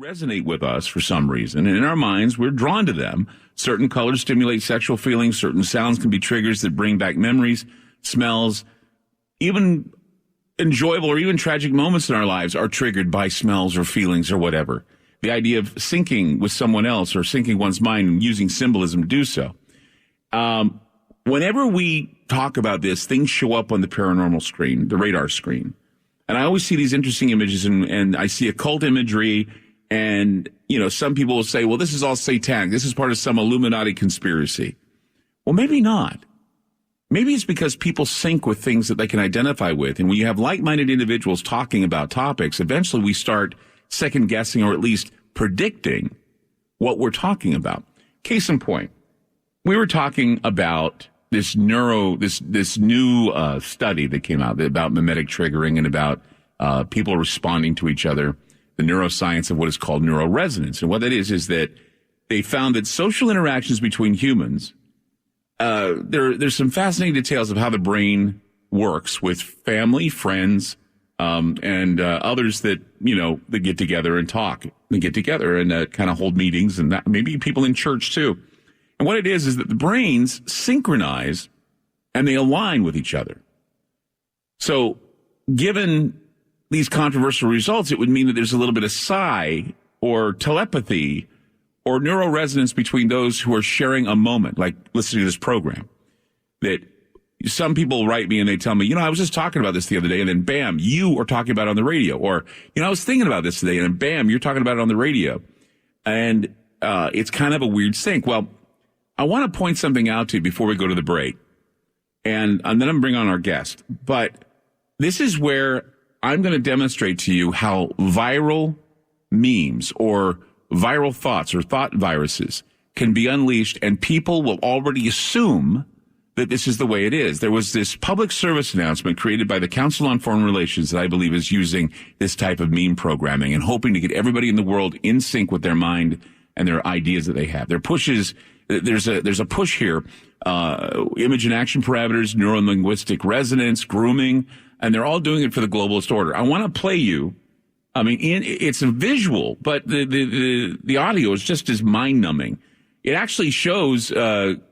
resonate with us for some reason. And in our minds, we're drawn to them. Certain colors stimulate sexual feelings. Certain sounds can be triggers that bring back memories, smells. Even enjoyable or even tragic moments in our lives are triggered by smells or feelings or whatever. The idea of syncing with someone else or syncing one's mind and using symbolism to do so. Whenever we talk about this, things show up on the paranormal screen, the radar screen. And I always see these interesting images, and I see occult imagery. And, you know, some people will say, well, this is all satanic. This is part of some Illuminati conspiracy. Well, maybe not. Maybe it's because people sync with things that they can identify with. And when you have like-minded individuals talking about topics, eventually we start second-guessing or at least predicting what we're talking about. Case in point, we were talking about this new study that came out about mimetic triggering and about people responding to each other, the neuroscience of what is called neuroresonance. And what that is that they found that social interactions between humans, there's some fascinating details of how the brain works with family, friends, and others that, you know, that get together and talk. They get together and kind of hold meetings, and that, maybe people in church too. And what it is that the brains synchronize and they align with each other. So given these controversial results, it would mean that there's a little bit of psi or telepathy or neuroresonance between those who are sharing a moment, like listening to this program. That some people write me and they tell me, you know, I was just talking about this the other day, and then bam, you are talking about it on the radio. Or, you know, I was thinking about this today, and then bam, you're talking about it on the radio. And it's kind of a weird sync. Well, I want to point something out to you before we go to the break. And then I'm going to bring on our guest. But this is where I'm going to demonstrate to you how viral memes or viral thoughts or thought viruses can be unleashed, and people will already assume that this is the way it is. There was this public service announcement created by the Council on Foreign Relations that I believe is using this type of meme programming and hoping to get everybody in the world in sync with their mind and their ideas that they have. Their pushes, there's a push here, image and action parameters, neuro-linguistic resonance, grooming, and they're all doing it for the globalist order. I want to play you. I mean, it's a visual, but the audio is just as mind-numbing. It actually shows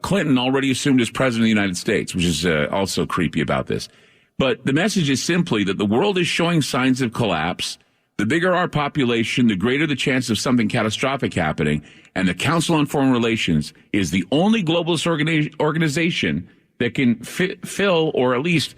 Clinton already assumed as president of the United States, which is also creepy about this. But the message is simply that the world is showing signs of collapse. The bigger our population, the greater the chance of something catastrophic happening. And the Council on Foreign Relations is the only globalist organization that can fill or at least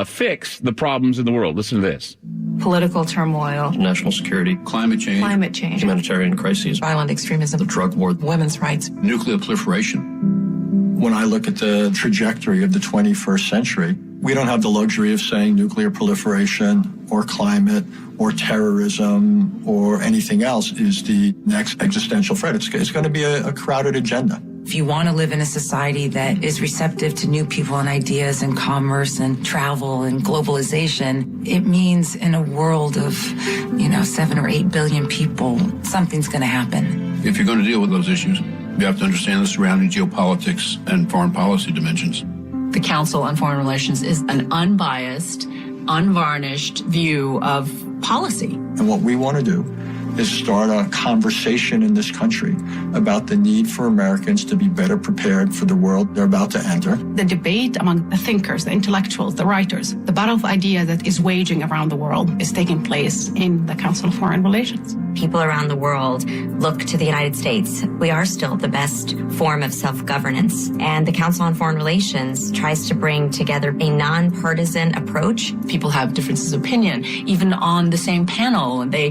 fix the problems in the world. Listen to this. Political turmoil, national security, climate change, humanitarian crises, violent extremism, the drug war, women's rights, nuclear proliferation. When I look at the trajectory of the 21st century, we don't have the luxury of saying nuclear proliferation or climate or terrorism or anything else is the next existential threat. It's going to be a crowded agenda. If you want to live in a society that is receptive to new people and ideas and commerce and travel and globalization, it means in a world of, 7 or 8 billion people, something's going to happen. If you're going to deal with those issues, you have to understand the surrounding geopolitics and foreign policy dimensions. The Council on Foreign Relations is an unbiased, unvarnished view of policy. And what we want to do is start a conversation in this country about the need for Americans to be better prepared for the world they're about to enter. The debate among the thinkers, the intellectuals, the writers, the battle of ideas that is waging around the world is taking place in the Council of Foreign Relations. People around the world look to the United States. We are still the best form of self-governance, and the Council on Foreign Relations tries to bring together a nonpartisan approach. People have differences of opinion, even on the same panel. They,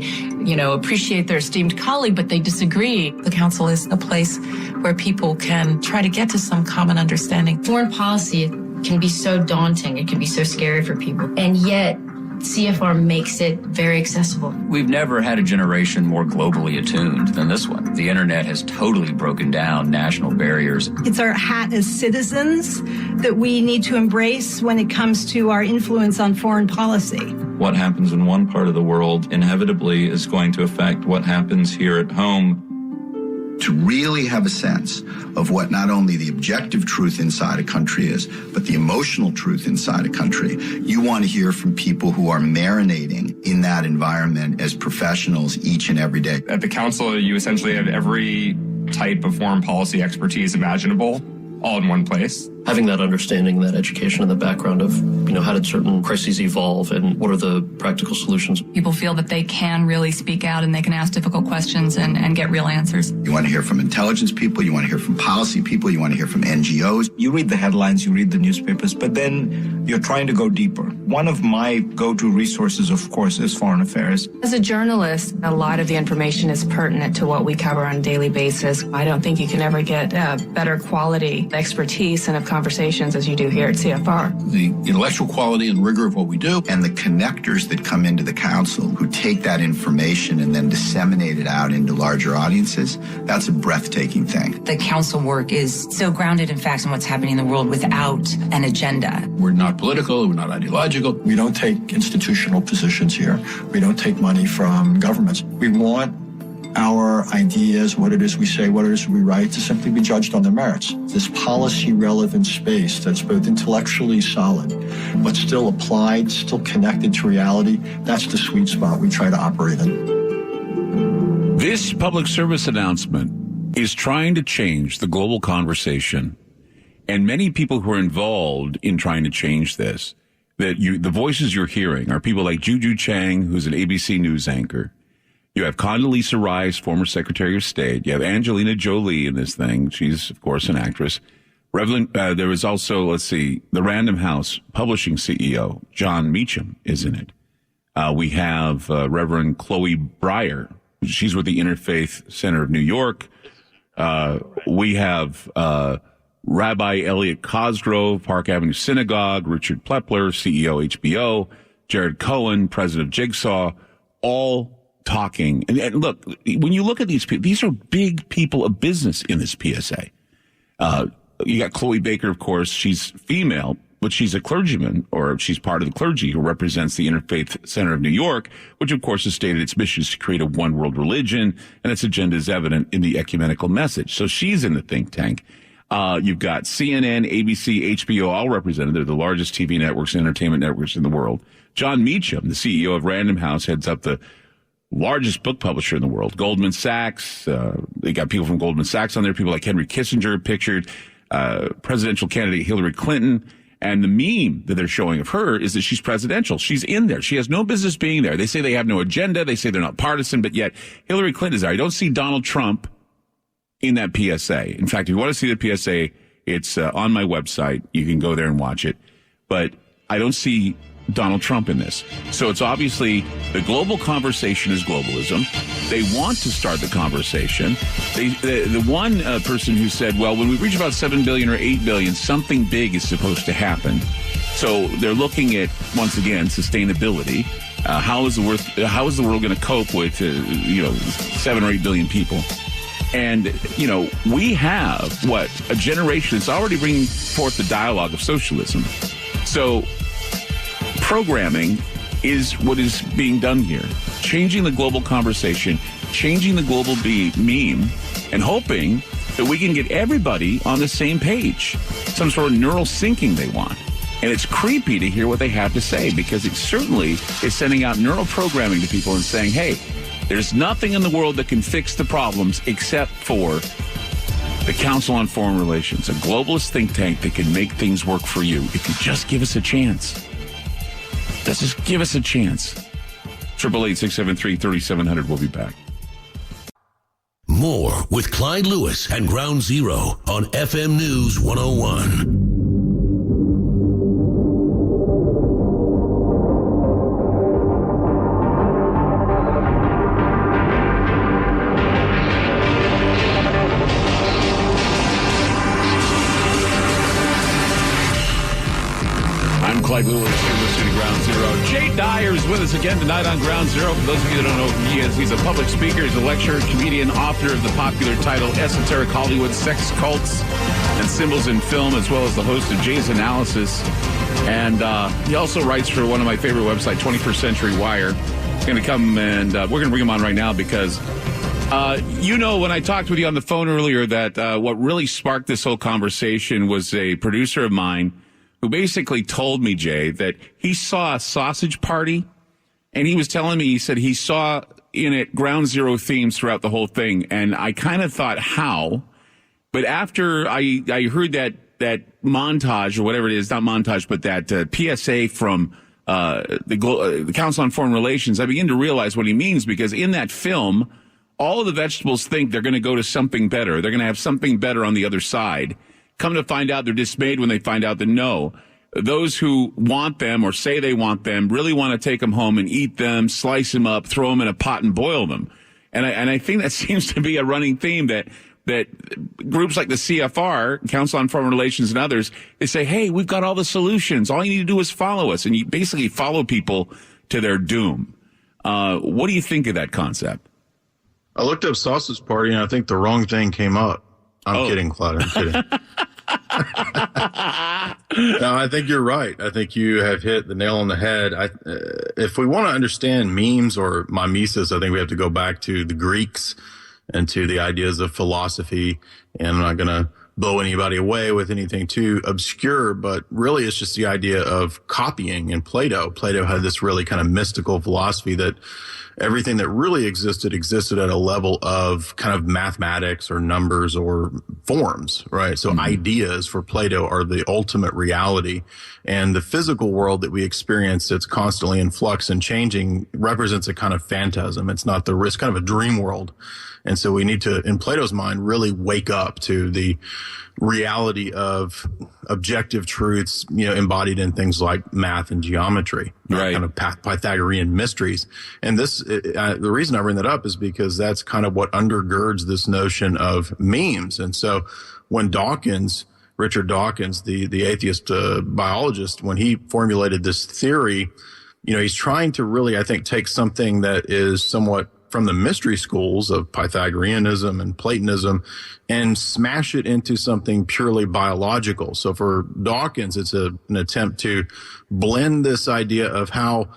appreciate their esteemed colleague, but they disagree. The Council is a place where people can try to get to some common understanding. Foreign policy can be so daunting. It can be so scary for people. And yet, CFR makes it very accessible. We've never had a generation more globally attuned than this one. The internet has totally broken down national barriers. It's our hat as citizens that we need to embrace when it comes to our influence on foreign policy. What happens in one part of the world inevitably is going to affect what happens here at home. To really have a sense of what not only the objective truth inside a country is, but the emotional truth inside a country, you want to hear from people who are marinating in that environment as professionals each and every day. At the council, you essentially have every type of foreign policy expertise imaginable all in one place. Having that understanding, that education and the background of, how did certain crises evolve and what are the practical solutions? People feel that they can really speak out and they can ask difficult questions and get real answers. You want to hear from intelligence people, you want to hear from policy people, you want to hear from NGOs. You read the headlines, you read the newspapers, but then you're trying to go deeper. One of my go-to resources, of course, is foreign affairs. As a journalist, a lot of the information is pertinent to what we cover on a daily basis. I don't think you can ever get better quality expertise and of conversations as you do here at CFR. The intellectual quality and rigor of what we do. And the connectors that come into the council who take that information and then disseminate it out into larger audiences, that's a breathtaking thing. The council work is so grounded in facts and what's happening in the world without an agenda. We're not political, we're not ideological. We don't take institutional positions here. We don't take money from governments. We want our ideas, what it is we say, what it is we write, to simply be judged on their merits. This policy-relevant space that's both intellectually solid, but still applied, still connected to reality, that's the sweet spot we try to operate in. This public service announcement is trying to change the global conversation, and many people who are involved in trying to change this, the voices you're hearing are people like Juju Chang, who's an ABC News anchor. You have Condoleezza Rice, former Secretary of State. You have Angelina Jolie in this thing. She's, of course, an actress. There was also, the Random House publishing CEO, John Meacham, is in it. We have Reverend Chloe Breyer. She's with the Interfaith Center of New York. We have Rabbi Elliot Cosgrove, Park Avenue Synagogue, Richard Plepler, CEO HBO, Jared Cohen, president of Jigsaw, all talking. And look, when you look at these people, these are big people of business in this PSA. You got Chloe Baker, of course. She's female, but she's a clergyman, or she's part of the clergy who represents the Interfaith Center of New York, which, of course, has stated its mission is to create a one world religion, and its agenda is evident in the ecumenical message. So she's in the think tank. You've got CNN, ABC, HBO, all represented. They're the largest TV networks and entertainment networks in the world. John Meacham, the CEO of Random House, heads up the largest book publisher in the world. Goldman Sachs, they got people from Goldman Sachs on there, people like Henry Kissinger pictured, presidential candidate Hillary Clinton. And the meme that they're showing of her is that she's presidential. She's in there. She has no business being there. They say they have no agenda. They say they're not partisan, but yet Hillary Clinton is there. I don't see Donald Trump in that PSA. In fact, if you want to see the PSA, it's on my website. You can go there and watch it. But I don't see Donald Trump in this. So it's obviously the global conversation is globalism. They want to start the conversation. The one person who said, well, when we reach about 7 billion or 8 billion, something big is supposed to happen. So they're looking at, once again, sustainability. How is the world going to cope with 7 or 8 billion people? And, we have, a generation that's already bringing forth the dialogue of socialism. So programming is what is being done here. Changing the global conversation, changing the global meme, and hoping that we can get everybody on the same page. Some sort of neural syncing they want. And it's creepy to hear what they have to say, because it certainly is sending out neural programming to people and saying, hey, there's nothing in the world that can fix the problems except for the Council on Foreign Relations, a globalist think tank that can make things work for you if you just give us a chance. Just give us a chance. 888-673-3700. We'll be back. More with Clyde Lewis and Ground Zero on FM News 101. Clyde Lewis, you're listening to Ground Zero. Jay Dyer is with us again tonight on Ground Zero. For those of you that don't know who he is, he's a public speaker, he's a lecturer, comedian, author of the popular title Esoteric Hollywood, Sex, Cults, and Symbols in Film, as well as the host of Jay's Analysis. And he also writes for one of my favorite websites, 21st Century Wire. He's going to come and we're going to bring him on right now because When I talked with you on the phone earlier, that what really sparked this whole conversation was a producer of mine who basically told me, Jay, that he saw a sausage party, and he was telling me, he said he saw in it Ground Zero themes throughout the whole thing, and I kind of thought, how? But after I heard that montage, or whatever it is, not montage, but that PSA from the Council on Foreign Relations, I begin to realize what he means, because in that film, all of the vegetables think they're going to go to something better. They're going to have something better on the other side. Come to find out, they're dismayed when they find out that no, those who want them or say they want them really want to take them home and eat them, slice them up, throw them in a pot and boil them. And I think that seems to be a running theme that groups like the CFR, Council on Foreign Relations, and others, they say, hey, we've got all the solutions. All you need to do is follow us. And you basically follow people to their doom. What do you think of that concept? I looked up sausage party, and I think the wrong thing came up. I'm kidding, Clyde. I'm kidding. No, I think you're right. I think you have hit the nail on the head. If we want to understand memes or mimesis, I think we have to go back to the Greeks and to the ideas of philosophy. And I'm not going to blow anybody away with anything too obscure, but really it's just the idea of copying. And Plato had this really kind of mystical philosophy that everything that really existed at a level of kind of mathematics or numbers or forms, right? So ideas for Plato are the ultimate reality. And the physical world that we experience that's constantly in flux and changing represents a kind of phantasm. It's not it's kind of a dream world. And so we need to, in Plato's mind, really wake up to the reality of objective truths, embodied in things like math and geometry, right? Kind of Pythagorean mysteries. And the reason I bring that up is because that's kind of what undergirds this notion of memes. And so when Richard Dawkins, the atheist biologist, when he formulated this theory, he's trying to really, I think, take something that is somewhat from the mystery schools of Pythagoreanism and Platonism and smash it into something purely biological. So for Dawkins, it's an attempt to blend this idea of how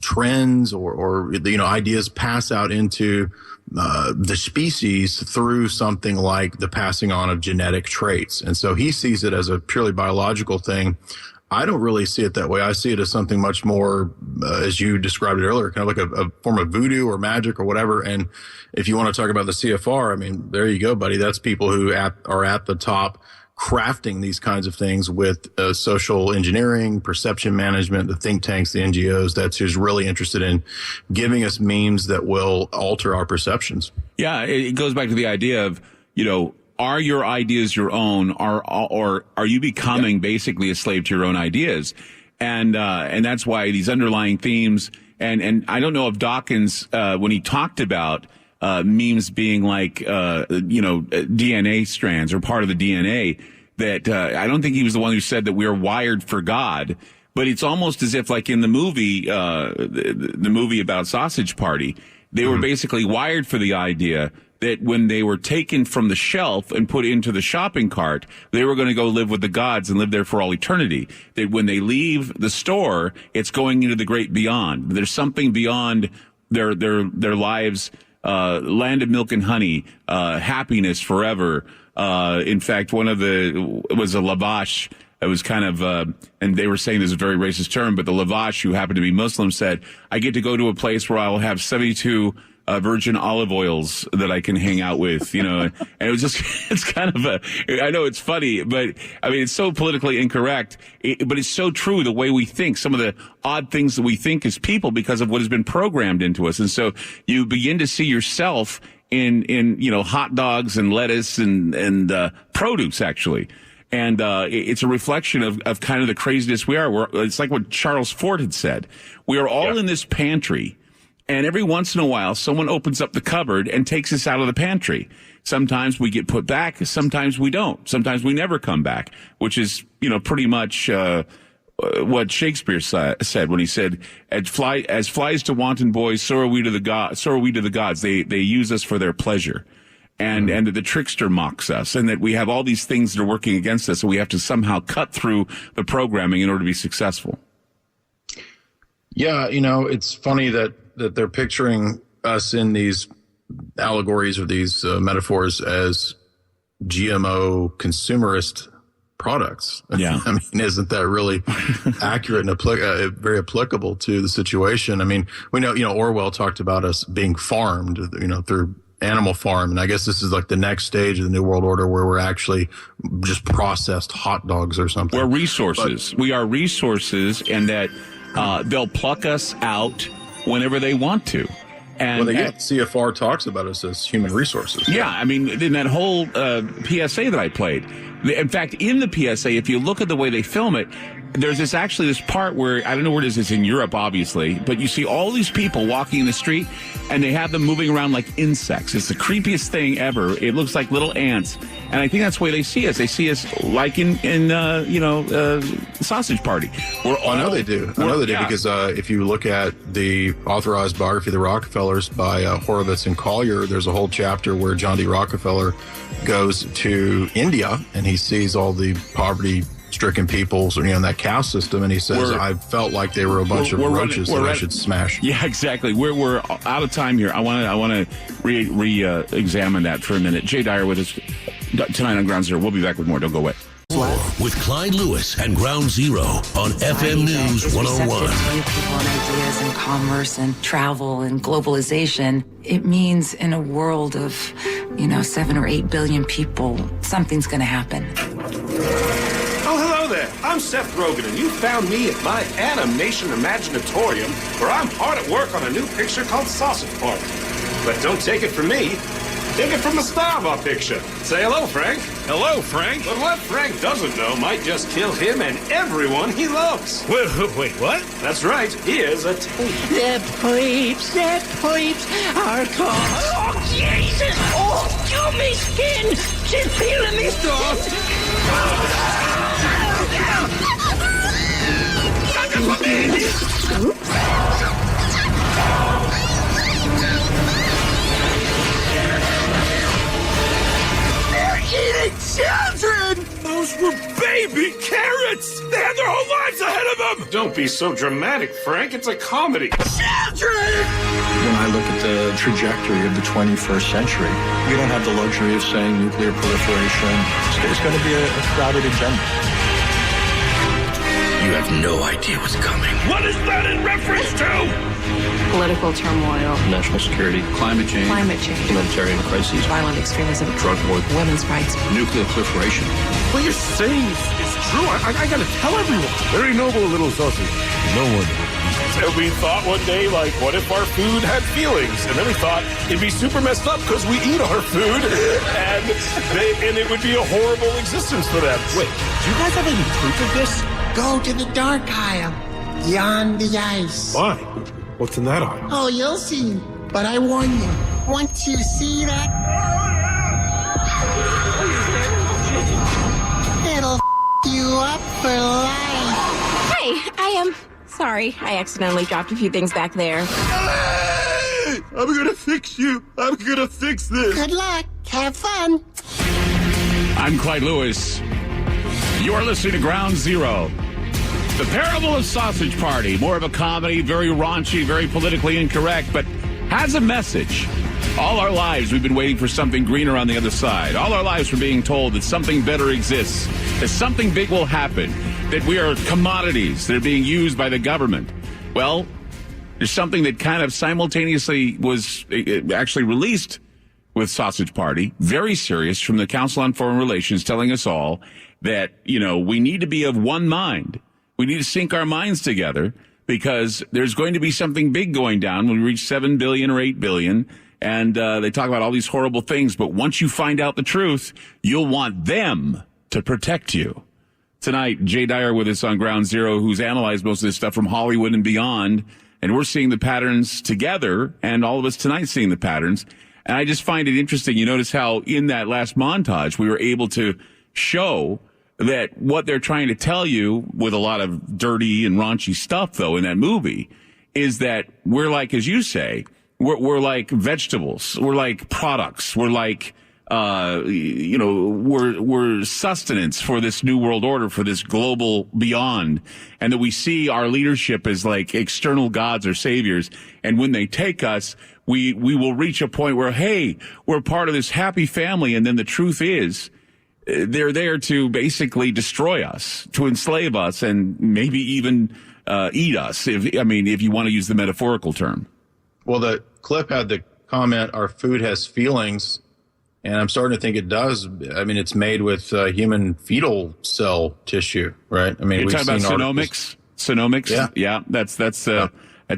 trends or ideas pass out into the species through something like the passing on of genetic traits. And so he sees it as a purely biological thing. I don't really see it that way. I see it as something much more, as you described it earlier, kind of like a form of voodoo or magic or whatever. And if you want to talk about the CFR, I mean, there you go, buddy. That's people who are at the top crafting these kinds of things with social engineering, perception management, the think tanks, the NGOs. That's who's really interested in giving us memes that will alter our perceptions. Yeah, it goes back to the idea of, are your ideas your own, or are you becoming basically a slave to your own ideas? And that's why these underlying themes, and I don't know if Dawkins, when he talked about, memes being like, DNA strands or part of the DNA, that, I don't think he was the one who said that we are wired for God, but it's almost as if like in the movie, the movie about Sausage Party, they were basically wired for the idea that when they were taken from the shelf and put into the shopping cart, they were going to go live with the gods and live there for all eternity. That when they leave the store, it's going into the great beyond. There's something beyond their lives, land of milk and honey, happiness forever. In fact, it was a lavash. It was kind of, and they were saying this is a very racist term, but the lavash, who happened to be Muslim, said, I get to go to a place where I will have 72 virgin olive oils that I can hang out with, and it was just, it's kind of I know it's funny, but I mean, it's so politically incorrect, but it's so true the way we think, some of the odd things that we think as people because of what has been programmed into us. And so you begin to see yourself in hot dogs and lettuce and produce, actually. And it's a reflection of kind of the craziness we are. It's like what Charles Fort had said. We are all in this pantry, and every once in a while, someone opens up the cupboard and takes us out of the pantry. Sometimes we get put back. Sometimes we don't. Sometimes we never come back, which is, pretty much what Shakespeare said when he said, "As flies to wanton boys, so are we to the gods. They use us for their pleasure." And that the trickster mocks us, and that we have all these things that are working against us, and we have to somehow cut through the programming in order to be successful. Yeah, it's funny that they're picturing us in these allegories or these metaphors as GMO consumerist products. Yeah. I mean, isn't that really accurate and very applicable to the situation? I mean, we know, Orwell talked about us being farmed, through animal farm. And I guess this is like the next stage of the New World Order where we're actually just processed hot dogs or something. We're resources. We are resources, and that they'll pluck us out whenever they want to. And CFR talks about us as human resources. Yeah, I mean, in that whole PSA that I played. In fact, in the PSA, if you look at the way they film it, there's this part where, I don't know where it is, it's in Europe, obviously, but you see all these people walking in the street, and they have them moving around like insects. It's the creepiest thing ever. It looks like little ants. And I think that's the way they see us. They see us like in Sausage Party. I know they do. Because if you look at the authorized biography of the Rockefellers by Horowitz and Collier, there's a whole chapter where John D. Rockefeller goes to India, and he sees all the poverty-stricken peoples, in that caste system, and he says, I felt like they were a bunch of roaches that I should smash. Yeah, exactly. We're out of time here. I want to re-examine that for a minute. Jay Dyer with us tonight on Ground Zero. We'll be back with more. Don't go away. With Clyde Lewis and Ground Zero on FM News 101. New people and ideas and commerce and travel and globalization. It means in a world of, 7 or 8 billion people, something's going to happen. Oh, hello there. I'm Seth Rogen, and you found me at my animation imaginatorium, where I'm hard at work on a new picture called Sausage Party. But don't take it from me. Take it from the star of our picture. Say hello, Frank. Hello, Frank. But what Frank doesn't know might just kill him and everyone he loves. Wait, what? That's right. Here's a tape. The pipes are caught. Oh, Jesus! Oh, kill me skin! She's peeling me Eating children! Those were baby carrots! They had their whole lives ahead of them! Don't be so dramatic, Frank. It's a comedy. Children! When I look at the trajectory of the 21st century, we don't have the luxury of saying nuclear proliferation. It's going to be a crowded agenda. You have no idea what's coming. What is that in reference to? Political turmoil, national security, climate change, humanitarian crises, violent extremism, drug war, women's rights, nuclear proliferation. What you're saying is true. I gotta tell everyone. Very noble little sausage. No one. And we thought one day, what if our food had feelings? And then we thought it'd be super messed up because we eat our food, and it would be a horrible existence for them. Wait, do you guys have any proof of this? Go to the dark aisle. Beyond the ice. Why? What's in that aisle? Oh, you'll see. But I warn you, once you see that, it'll you up for life. Hey, I am sorry. I accidentally dropped a few things back there. Hey! I'm gonna fix you. I'm gonna fix this. Good luck. Have fun. I'm Clyde Lewis. You're listening to Ground Zero. The Parable of Sausage Party, more of a comedy, very raunchy, very politically incorrect, but has a message. All our lives we've been waiting for something greener on the other side. All our lives we're being told that something better exists, that something big will happen, that we are commodities that are being used by the government. Well, there's something that kind of simultaneously was actually released with Sausage Party, very serious, from the Council on Foreign Relations, telling us all that, we need to be of one mind. We need to sync our minds together because there's going to be something big going down when we reach 7 billion or 8 billion. And they talk about all these horrible things. But once you find out the truth, you'll want them to protect you. Tonight, Jay Dyer with us on Ground Zero, who's analyzed most of this stuff from Hollywood and beyond. And we're seeing the patterns together, and all of us tonight seeing the patterns. And I just find it interesting. You notice how in that last montage, we were able to show that what they're trying to tell you with a lot of dirty and raunchy stuff, though, in that movie, is that we're like, as you say, we're like vegetables. We're like products. We're like, we're sustenance for this new world order, for this global beyond, and that we see our leadership as like external gods or saviors. And when they take us, we will reach a point where, hey, we're part of this happy family. And then the truth is they're there to basically destroy us, to enslave us, and maybe even eat us, if you want to use the metaphorical term. Well, the clip had the comment, our food has feelings, and I'm starting to think it does. I mean, it's made with human fetal cell tissue, right? I mean, you're talking about Sonomics? Sonomics? Yeah, that's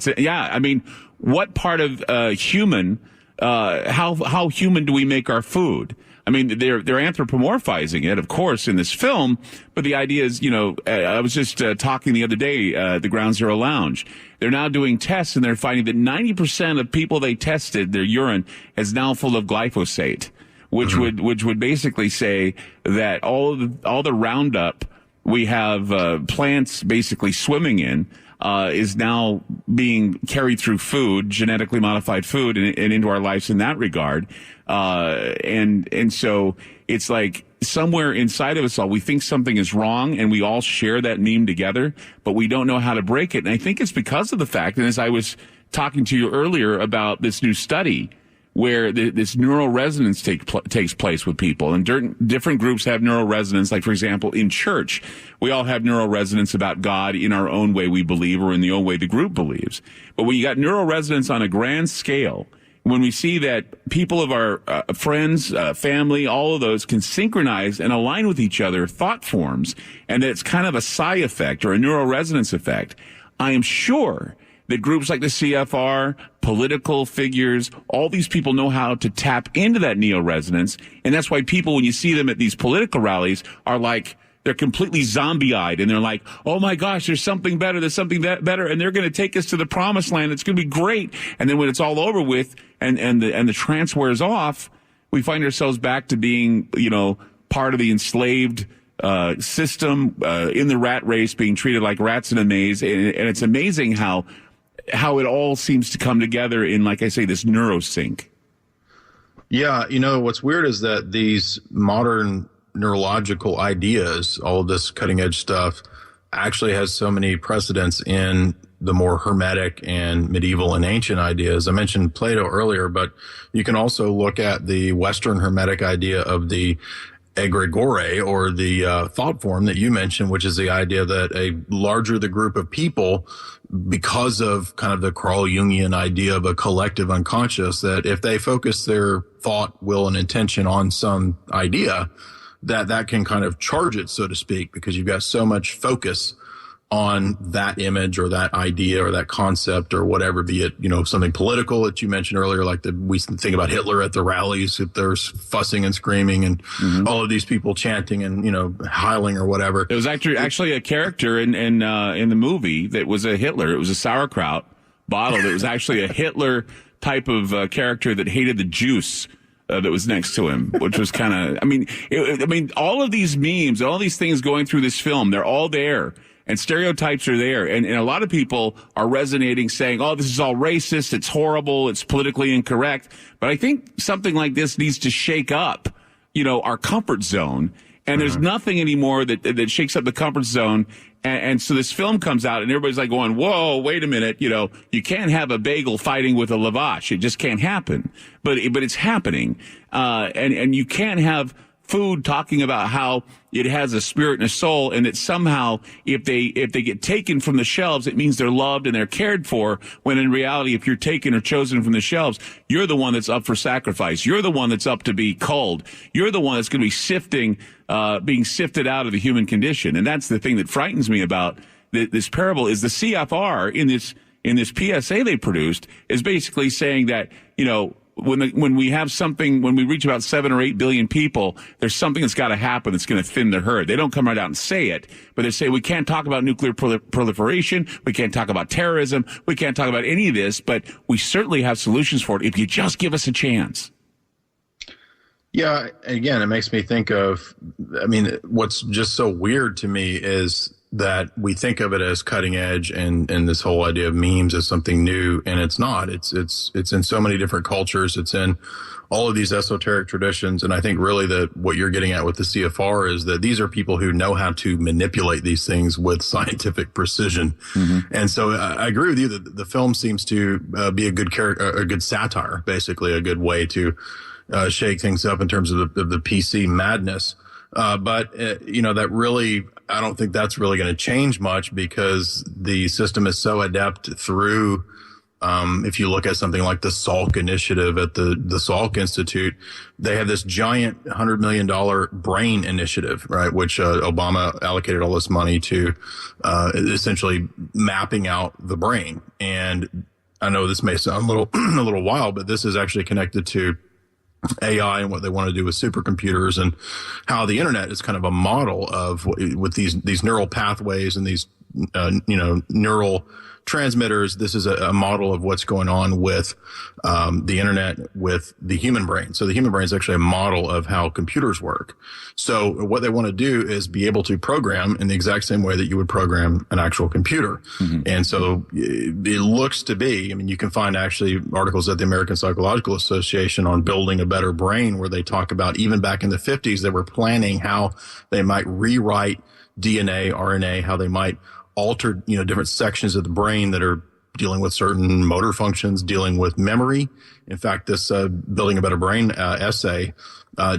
it. Yeah, I mean, what part of human, how human do we make our food? I mean, they're anthropomorphizing it, of course, in this film, but the idea is, I was just talking the other day at the Ground Zero Lounge. They're now doing tests, and they're finding that 90% of people they tested, their urine is now full of glyphosate, which would basically say that all the Roundup we have plants basically swimming in is now being carried through food, genetically modified food, and into our lives in that regard. And so it's like somewhere inside of us all, we think something is wrong, and we all share that meme together, but we don't know how to break it. And I think it's because of the fact, and as I was talking to you earlier about this new study where this neural resonance takes place with people, and different groups have neural resonance. Like, for example, in church, we all have neural resonance about God in our own way we believe, or in the own way the group believes. But when you got neural resonance on a grand scale, when we see that people of our friends, family, all of those can synchronize and align with each other thought forms, and that it's kind of a psi effect or a neural resonance effect, I am sure that groups like the CFR, political figures, all these people know how to tap into that neo-resonance. And that's why people, when you see them at these political rallies, are like, they're completely zombie-eyed, and they're like, oh my gosh, there's something better, better, and they're going to take us to the promised land. It's going to be great. And then when it's all over with and the trance wears off, we find ourselves back to being, part of the enslaved system, in the rat race, being treated like rats in a maze. And it's amazing how it all seems to come together in, like I say, this neurosync. Yeah, what's weird is that these modern neurological ideas, all of this cutting edge stuff, actually has so many precedents in the more hermetic and medieval and ancient ideas. I mentioned Plato earlier, but you can also look at the Western hermetic idea of the egregore, or the thought form that you mentioned, which is the idea that a larger the group of people, because of kind of the Carl Jungian idea of a collective unconscious, that if they focus their thought, will, and intention on some idea, that can kind of charge it, so to speak, because you've got so much focus on that image or that idea or that concept or whatever, be it, something political that you mentioned earlier, like we think about Hitler at the rallies, if there's fussing and screaming and all of these people chanting and, howling or whatever. It was actually a character in the movie that was a Hitler. It was a sauerkraut bottle that was actually a Hitler type of character that hated the juice that was next to him, which was kind of, all of these memes, all these things going through this film, they're all there. And stereotypes are there. And a lot of people are resonating, saying, oh, this is all racist, it's horrible, it's politically incorrect. But I think something like this needs to shake up, our comfort zone. And there's nothing anymore that shakes up the comfort zone. And so this film comes out, and everybody's like going, whoa, wait a minute, you can't have a bagel fighting with a lavash. It just can't happen. But it's happening. And you can't have food talking about how it has a spirit and a soul, and that somehow if they get taken from the shelves, it means they're loved and they're cared for, when in reality, if you're taken or chosen from the shelves, you're the one that's up for sacrifice. You're the one that's up to be culled. You're the one that's going to be being sifted out of the human condition. And that's the thing that frightens me about this parable, is the CFR in this PSA they produced is basically saying that, when we have something, when we reach about 7 or 8 billion people, there's something that's got to happen that's going to thin the herd. They don't come right out and say it, but they say we can't talk about nuclear proliferation, we can't talk about terrorism, we can't talk about any of this, but we certainly have solutions for it if you just give us a chance. Yeah, again, it makes me think of, what's just so weird to me is that we think of it as cutting edge and this whole idea of memes as something new, and it's not. It's in so many different cultures. It's in all of these esoteric traditions. And I think really that what you're getting at with the CFR is that these are people who know how to manipulate these things with scientific precision. Mm-hmm. And so I agree with you that the film seems to be a good satire, basically a good way to shake things up in terms of the PC madness. But that really, I don't think that's really going to change much, because the system is so adept through, if you look at something like the Salk initiative at the Salk Institute, they have this giant $100 million brain initiative, right? Which, Obama allocated all this money to, essentially mapping out the brain. And I know this may sound a little wild, but this is actually connected to AI and what they want to do with supercomputers, and how the internet is kind of a model of with these neural pathways and these neural transmitters. This is a model of what's going on with the internet with the human brain. So the human brain is actually a model of how computers work. So what they want to do is be able to program in the exact same way that you would program an actual computer. Mm-hmm. And so it looks to be, I mean, you can find actually articles at the American Psychological Association on building a better brain, where they talk about even back in the 50s, they were planning how they might rewrite DNA, RNA, how they might alter, different sections of the brain that are dealing with certain motor functions, dealing with memory. In fact, this Building a Better Brain essay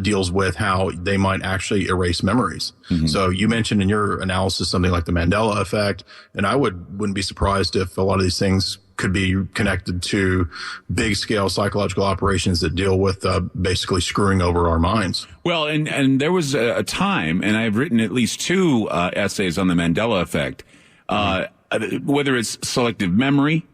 deals with how they might actually erase memories. Mm-hmm. So you mentioned in your analysis something like the Mandela Effect, and I wouldn't be surprised if a lot of these things could be connected to big scale psychological operations that deal with basically screwing over our minds. Well, and there was a time, and I've written at least 2 essays on the Mandela Effect, whether it's selective memory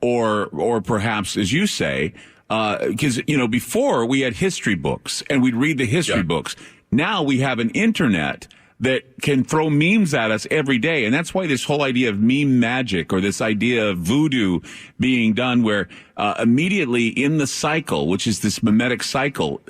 or perhaps, as you say, because, before we had history books and we'd read the history books. Now we have an internet that can throw memes at us every day. And that's why this whole idea of meme magic, or this idea of voodoo being done, where immediately in the cycle, which is this mimetic cycle,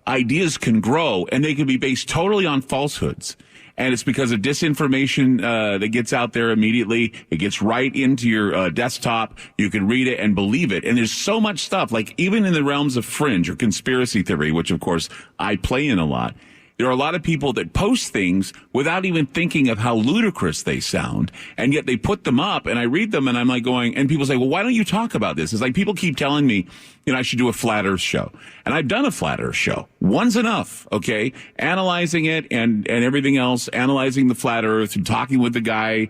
ideas can grow, and they can be based totally on falsehoods. And it's because of disinformation that gets out there immediately. It gets right into your desktop. You can read it and believe it. And there's so much stuff, like even in the realms of fringe or conspiracy theory, which of course I play in a lot. There are a lot of people that post things without even thinking of how ludicrous they sound, and yet they put them up, and I read them, and I'm like going, and people say, well, why don't you talk about this? It's like people keep telling me, I should do a flat earth show. And I've done a flat earth show. One's enough, okay? Analyzing it and everything else, analyzing the flat earth and talking with the guy,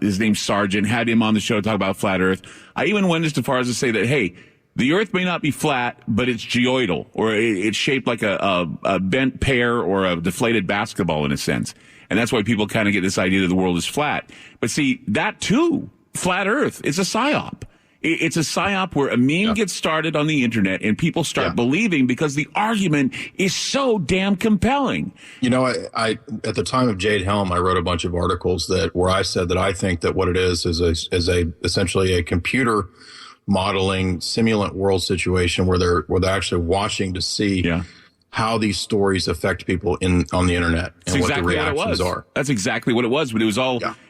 his name's Sargent, had him on the show to talk about flat earth. I even went as far as to say that, hey, the earth may not be flat, but it's geoidal, or it's shaped like a bent pear or a deflated basketball in a sense. And that's why people kind of get this idea that the world is flat. But see, that too, flat earth, is a psyop. It's a psyop where a meme gets started on the internet and people start believing because the argument is so damn compelling. I at the time of Jade Helm, I wrote a bunch of articles where I said that I think that what it is essentially a computer modeling simulant world situation where they're actually watching to see how these stories affect people on the internet and what the reactions are. That's exactly what it was. But it was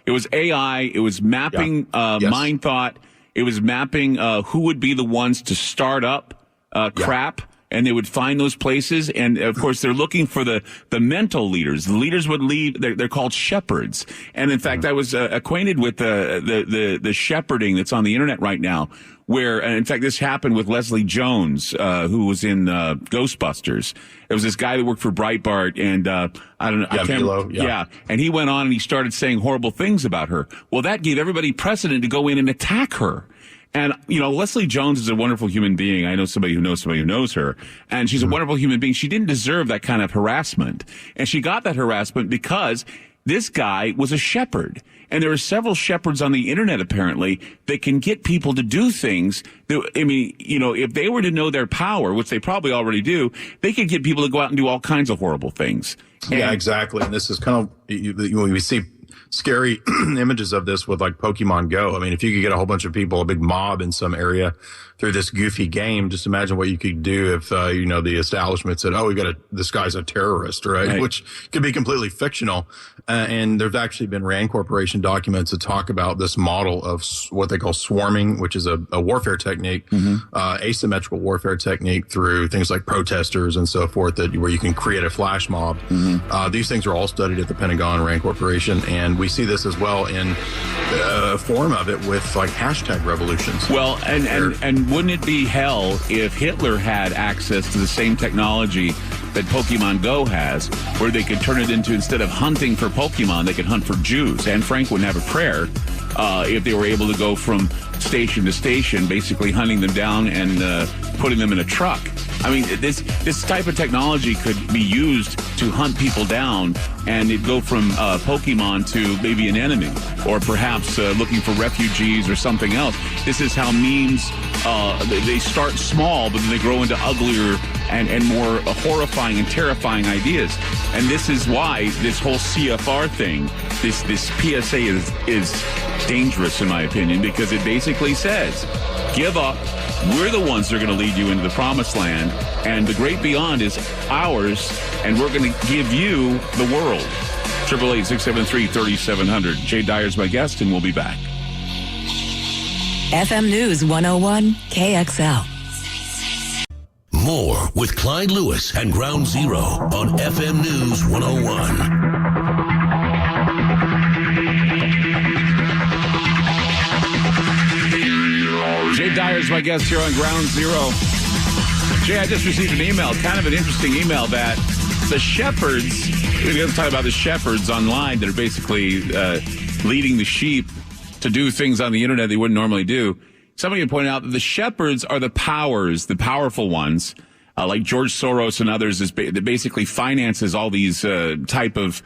it was AI. It was mapping mind thought. It was mapping who would be the ones to start up crap. And they would find those places. And of course, they're looking for the mental leaders. The leaders would lead. They're called shepherds. And in fact, I was acquainted with the shepherding that's on the internet right now, where, and in fact, this happened with Leslie Jones, who was in Ghostbusters. It was this guy that worked for Breitbart, and I don't know. I can't remember. And he went on and he started saying horrible things about her. Well, that gave everybody precedent to go in and attack her. And, Leslie Jones is a wonderful human being. I know somebody who knows her. And she's a wonderful human being. She didn't deserve that kind of harassment. And she got that harassment because this guy was a shepherd. And there are several shepherds on the internet, apparently, that can get people to do things that, if they were to know their power, which they probably already do, they could get people to go out and do all kinds of horrible things. Yeah, exactly. And this is kind of, when we see scary images of this with like Pokemon Go. I mean, if you could get a whole bunch of people, a big mob in some area through this goofy game, just imagine what you could do if, the establishment said, oh, this guy's a terrorist, right? Which could be completely fictional. And there's actually been RAND Corporation documents that talk about this model of what they call swarming, which is a warfare technique, asymmetrical warfare technique through things like protesters and so forth, where you can create a flash mob. These things are all studied at the Pentagon, RAND Corporation, and we see this as well in a form of it with like hashtag revolutions. Well, and wouldn't it be hell if Hitler had access to the same technology that Pokemon Go has, where they could turn it into, instead of hunting for Pokemon, they could hunt for Jews? Anne Frank wouldn't have a prayer if they were able to go from station to station, basically hunting them down and putting them in a truck. I mean, this type of technology could be used to hunt people down, and it'd go from Pokemon to maybe an enemy, or perhaps looking for refugees or something else. This is how memes, they start small, but then they grow into uglier and more horrifying and terrifying ideas. And this is why this whole CFR thing, this PSA is dangerous, in my opinion, because it basically says, give up. We're the ones that are going to lead you into the promised land, and the great beyond is ours, and we're going to give you the world. 888-673-3700. Jay Dyer's my guest, and we'll be back. FM News 101 KXL. More with Clyde Lewis and Ground Zero on FM News 101. Jay Dyer's my guest here on Ground Zero. Jay, I just received an email, kind of an interesting email, that the shepherds, we're going to talk about the shepherds online that are basically leading the sheep to do things on the internet they wouldn't normally do. Somebody pointed out that the shepherds are the powerful ones, like George Soros and others, that basically finances all these type of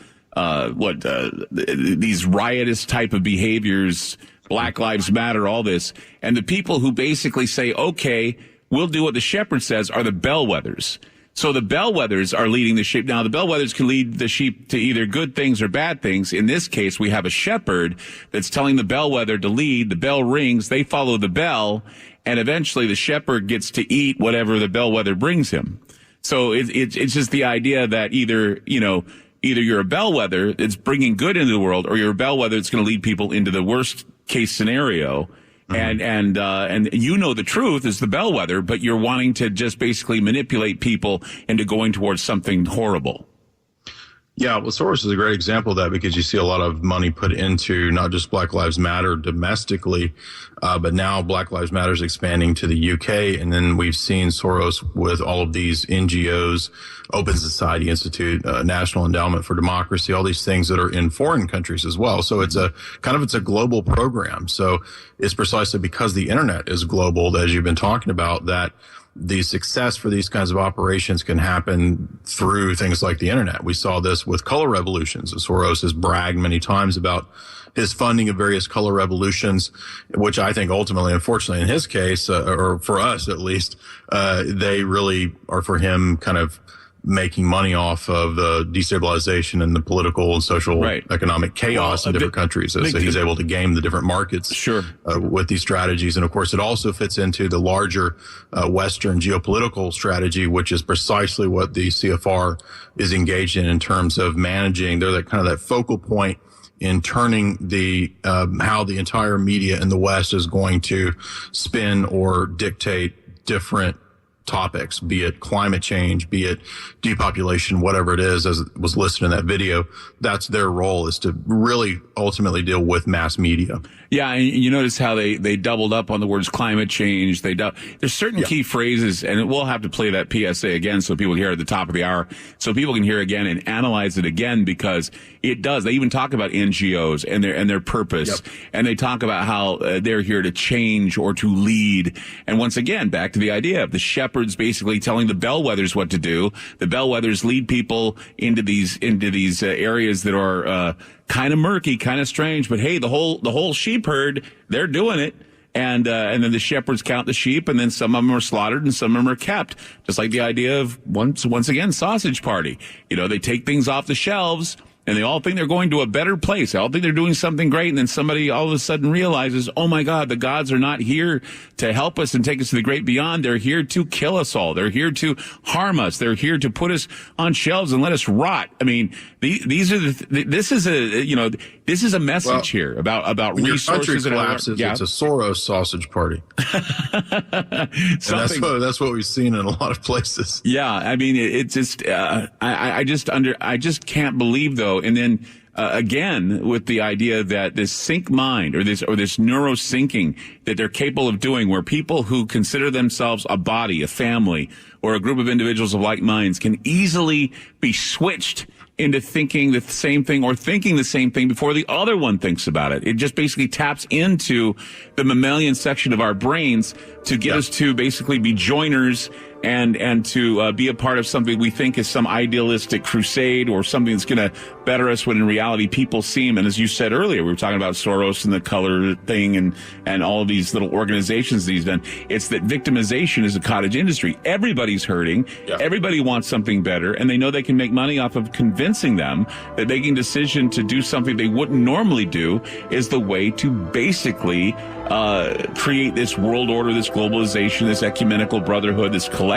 these riotous type of behaviors, Black Lives Matter, all this. And the people who basically say, okay, we'll do what the shepherd says, are the bellwethers. So the bellwethers are leading the sheep. Now, the bellwethers can lead the sheep to either good things or bad things. In this case, we have a shepherd that's telling the bellwether to lead. The bell rings, they follow the bell, and eventually the shepherd gets to eat whatever the bellwether brings him. So it's just the idea that either you're a bellwether that's bringing good into the world, or you're a bellwether that's going to lead people into the worst case scenario. And the truth is the bellwether, but you're wanting to just basically manipulate people into going towards something horrible. Yeah, well, Soros is a great example of that, because you see a lot of money put into not just Black Lives Matter domestically, but now Black Lives Matter is expanding to the UK. And then we've seen Soros with all of these NGOs, Open Society Institute, National Endowment for Democracy, all these things that are in foreign countries as well. So it's a global program. So it's precisely because the internet is global, as you've been talking about, that the success for these kinds of operations can happen through things like the internet. We saw this with color revolutions. Soros has bragged many times about his funding of various color revolutions, which I think ultimately, unfortunately, in his case, or for us at least, they really are for him kind of making money off of the destabilization and the political and social economic chaos in different countries. So he's able to game the different markets with these strategies. And of course, it also fits into the larger Western geopolitical strategy, which is precisely what the CFR is engaged in terms of managing. They're that focal point in turning the how the entire media in the West is going to spin or dictate different topics, be it climate change, be it depopulation, whatever it is, as it was listed in that video. That's their role, is to really ultimately deal with mass media. Yeah, and you notice how they doubled up on the words climate change. There's certain key phrases, and we'll have to play that PSA again so people can hear at the top of the hour, so people can hear again and analyze it again, because it does. They even talk about NGOs and their purpose, and they talk about how they're here to change or to lead. And once again, back to the idea of the shepherds basically telling the bellwethers what to do. The bellwethers lead people into these areas that are kind of murky, kind of strange, but hey, the whole sheep herd, they're doing it. And then the shepherds count the sheep, and then some of them are slaughtered and some of them are kept. Just like the idea of once again, sausage party. They take things off the shelves And they all think they're going to a better place. They all think they're doing something great. And then somebody all of a sudden realizes, oh my God, the gods are not here to help us and take us to the great beyond. They're here to kill us all. They're here to harm us. They're here to put us on shelves and let us rot. I mean, this is a message here about when resources. Your country collapses, it's a Soros sausage party. And that's what we've seen in a lot of places. Yeah. I mean, it's just, I just can't believe though. And then, again, with the idea that this sync mind or this neurosyncing that they're capable of doing, where people who consider themselves a body, a family, or a group of individuals of like minds can easily be switched into thinking the same thing or thinking the same thing before the other one thinks about it. It just basically taps into the mammalian section of our brains to get us to basically be joiners and to be a part of something we think is some idealistic crusade or something that's going to better us, when in reality people seem, and as you said earlier, we were talking about Soros and the color thing and all of these little organizations that he's done. It's that victimization is a cottage industry. Everybody's hurting. Yeah. Everybody wants something better, and they know they can make money off of convincing them that making a decision to do something they wouldn't normally do is the way to basically create this world order, this globalization, this ecumenical brotherhood, this collective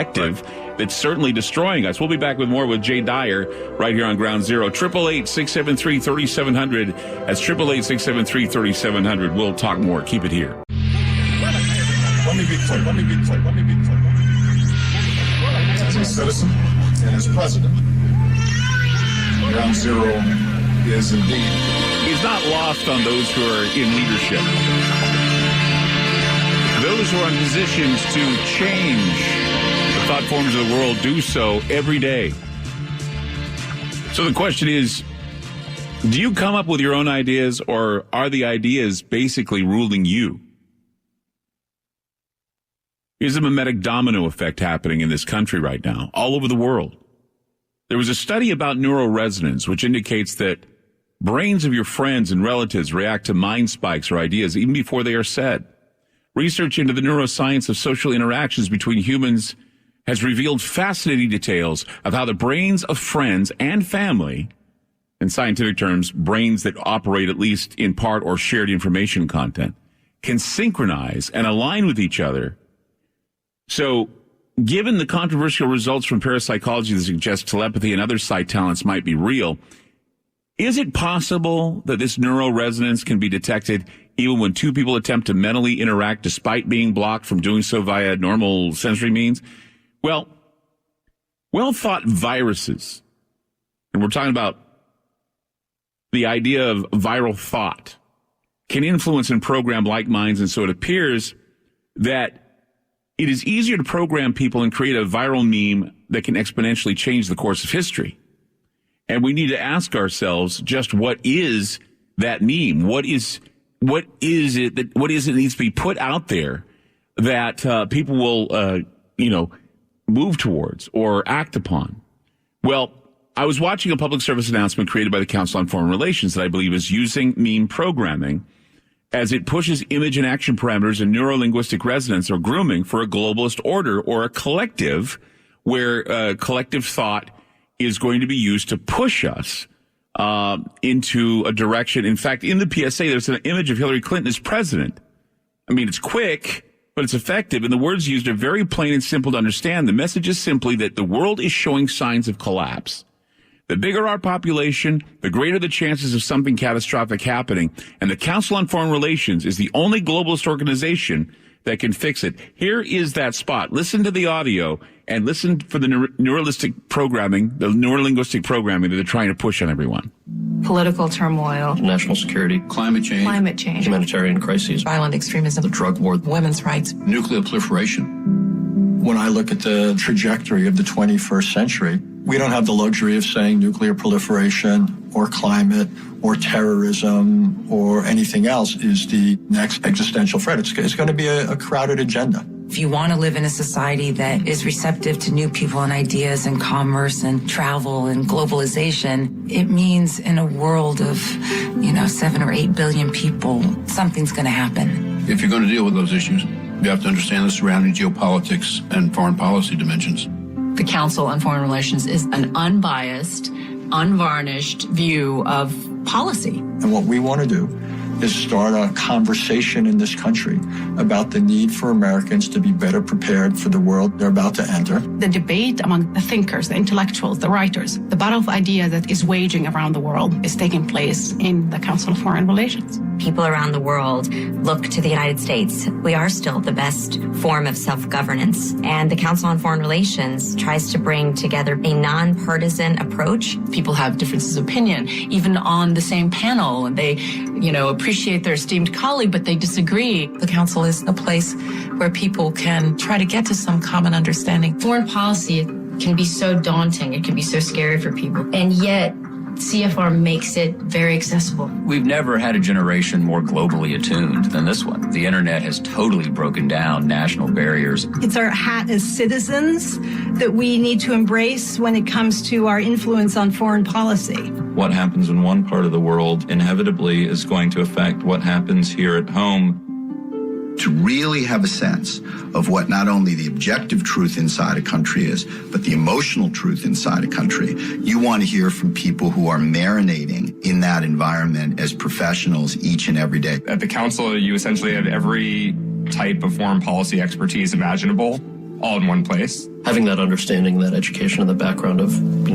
that's certainly destroying us. We'll be back with more with Jay Dyer right here on Ground Zero. 888-673-3700. That's 888-673-3700. We'll talk more. Keep it here. Let me be clear. As a citizen and as president, Ground Zero is indeed. He's not lost on those who are in leadership. Those who are in positions to change the thought forms of the world do so every day. So the question is, do you come up with your own ideas, or are the ideas basically ruling you? There's a mimetic domino effect happening in this country right now, all over the world. There was a study about neuroresonance, which indicates that brains of your friends and relatives react to mind spikes or ideas even before they are said. Research into the neuroscience of social interactions between humans has revealed fascinating details of how the brains of friends and family, in scientific terms, brains that operate at least in part or shared information content, can synchronize and align with each other. So, given the controversial results from parapsychology that suggest telepathy and other sight talents might be real, is it possible that this neuroresonance can be detected even when two people attempt to mentally interact despite being blocked from doing so via normal sensory means? Well, well-thought viruses, and we're talking about the idea of viral thought, can influence and program like minds, and so it appears that it is easier to program people and create a viral meme that can exponentially change the course of history. And we need to ask ourselves just what is that meme? What is it that needs to be put out there that people will move towards or act upon? Well, I was watching a public service announcement created by the Council on Foreign Relations that I believe is using meme programming as it pushes image and action parameters and neurolinguistic resonance or grooming for a globalist order or a collective where collective thought is going to be used to push us into a direction. In fact, in the PSA, there's an image of Hillary Clinton as president. I mean, it's quick, but it's effective, and the words used are very plain and simple to understand. The message is simply that the world is showing signs of collapse. The bigger our population, the greater the chances of something catastrophic happening, and the Council on Foreign Relations is the only globalist organization that can fix it. Here is that spot. Listen to the audio and listen for the neurolinguistic programming that they're trying to push on everyone. Political turmoil, national security, climate change, humanitarian crises, Violent extremism, the drug war, women's rights, nuclear proliferation. When I look at the trajectory of the 21st century, we don't have the luxury of saying nuclear proliferation or climate or terrorism or anything else is the next existential threat. It's going to be a crowded agenda. If you want to live in a society that is receptive to new people and ideas and commerce and travel and globalization, it means in a world of, 7 or 8 billion people, something's going to happen. If you're going to deal with those issues, you have to understand the surrounding geopolitics and foreign policy dimensions. The Council on Foreign Relations is an unbiased, unvarnished view of policy. And what we want to do is start a conversation in this country about the need for Americans to be better prepared for the world they're about to enter. The debate among the thinkers, the intellectuals, the writers, the battle of ideas that is waging around the world is taking place in the Council of Foreign Relations. People around the world look to the United States. We are still the best form of self-governance, and the Council on Foreign Relations tries to bring together a nonpartisan approach. People have differences of opinion, even on the same panel, and they, appreciate their esteemed colleague, but they disagree. The council is a place where people can try to get to some common understanding. Foreign policy can be so daunting. It can be so scary for people. And yet, CFR makes it very accessible. We've never had a generation more globally attuned than this one. The internet has totally broken down national barriers. It's our hat as citizens that we need to embrace when it comes to our influence on foreign policy. What happens in one part of the world inevitably is going to affect what happens here at home. To really have a sense of what not only the objective truth inside a country is, but the emotional truth inside a country, you want to hear from people who are marinating in that environment as professionals each and every day. At the council, you essentially have every type of foreign policy expertise imaginable all in one place. Having that understanding, that education and the background of,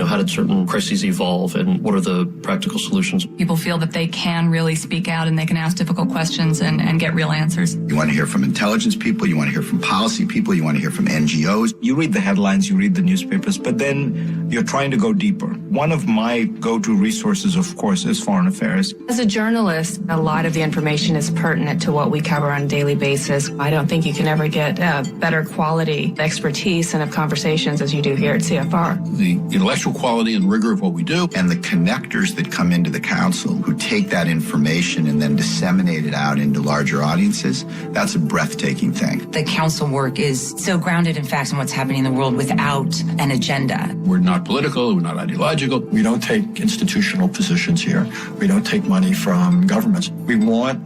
how did certain crises evolve and what are the practical solutions? People feel that they can really speak out and they can ask difficult questions and get real answers. You want to hear from intelligence people, you want to hear from policy people, you want to hear from NGOs. You read the headlines, you read the newspapers, but then you're trying to go deeper. One of my go-to resources, of course, is foreign affairs. As a journalist, a lot of the information is pertinent to what we cover on a daily basis. I don't think you can ever get better quality expertise and conversations as you do here at CFR. The intellectual quality and rigor of what we do. And the connectors that come into the council who take that information and then disseminate it out into larger audiences, that's a breathtaking thing. The council work is so grounded in facts and what's happening in the world without an agenda. We're not political, we're not ideological. We don't take institutional positions here. We don't take money from governments. We want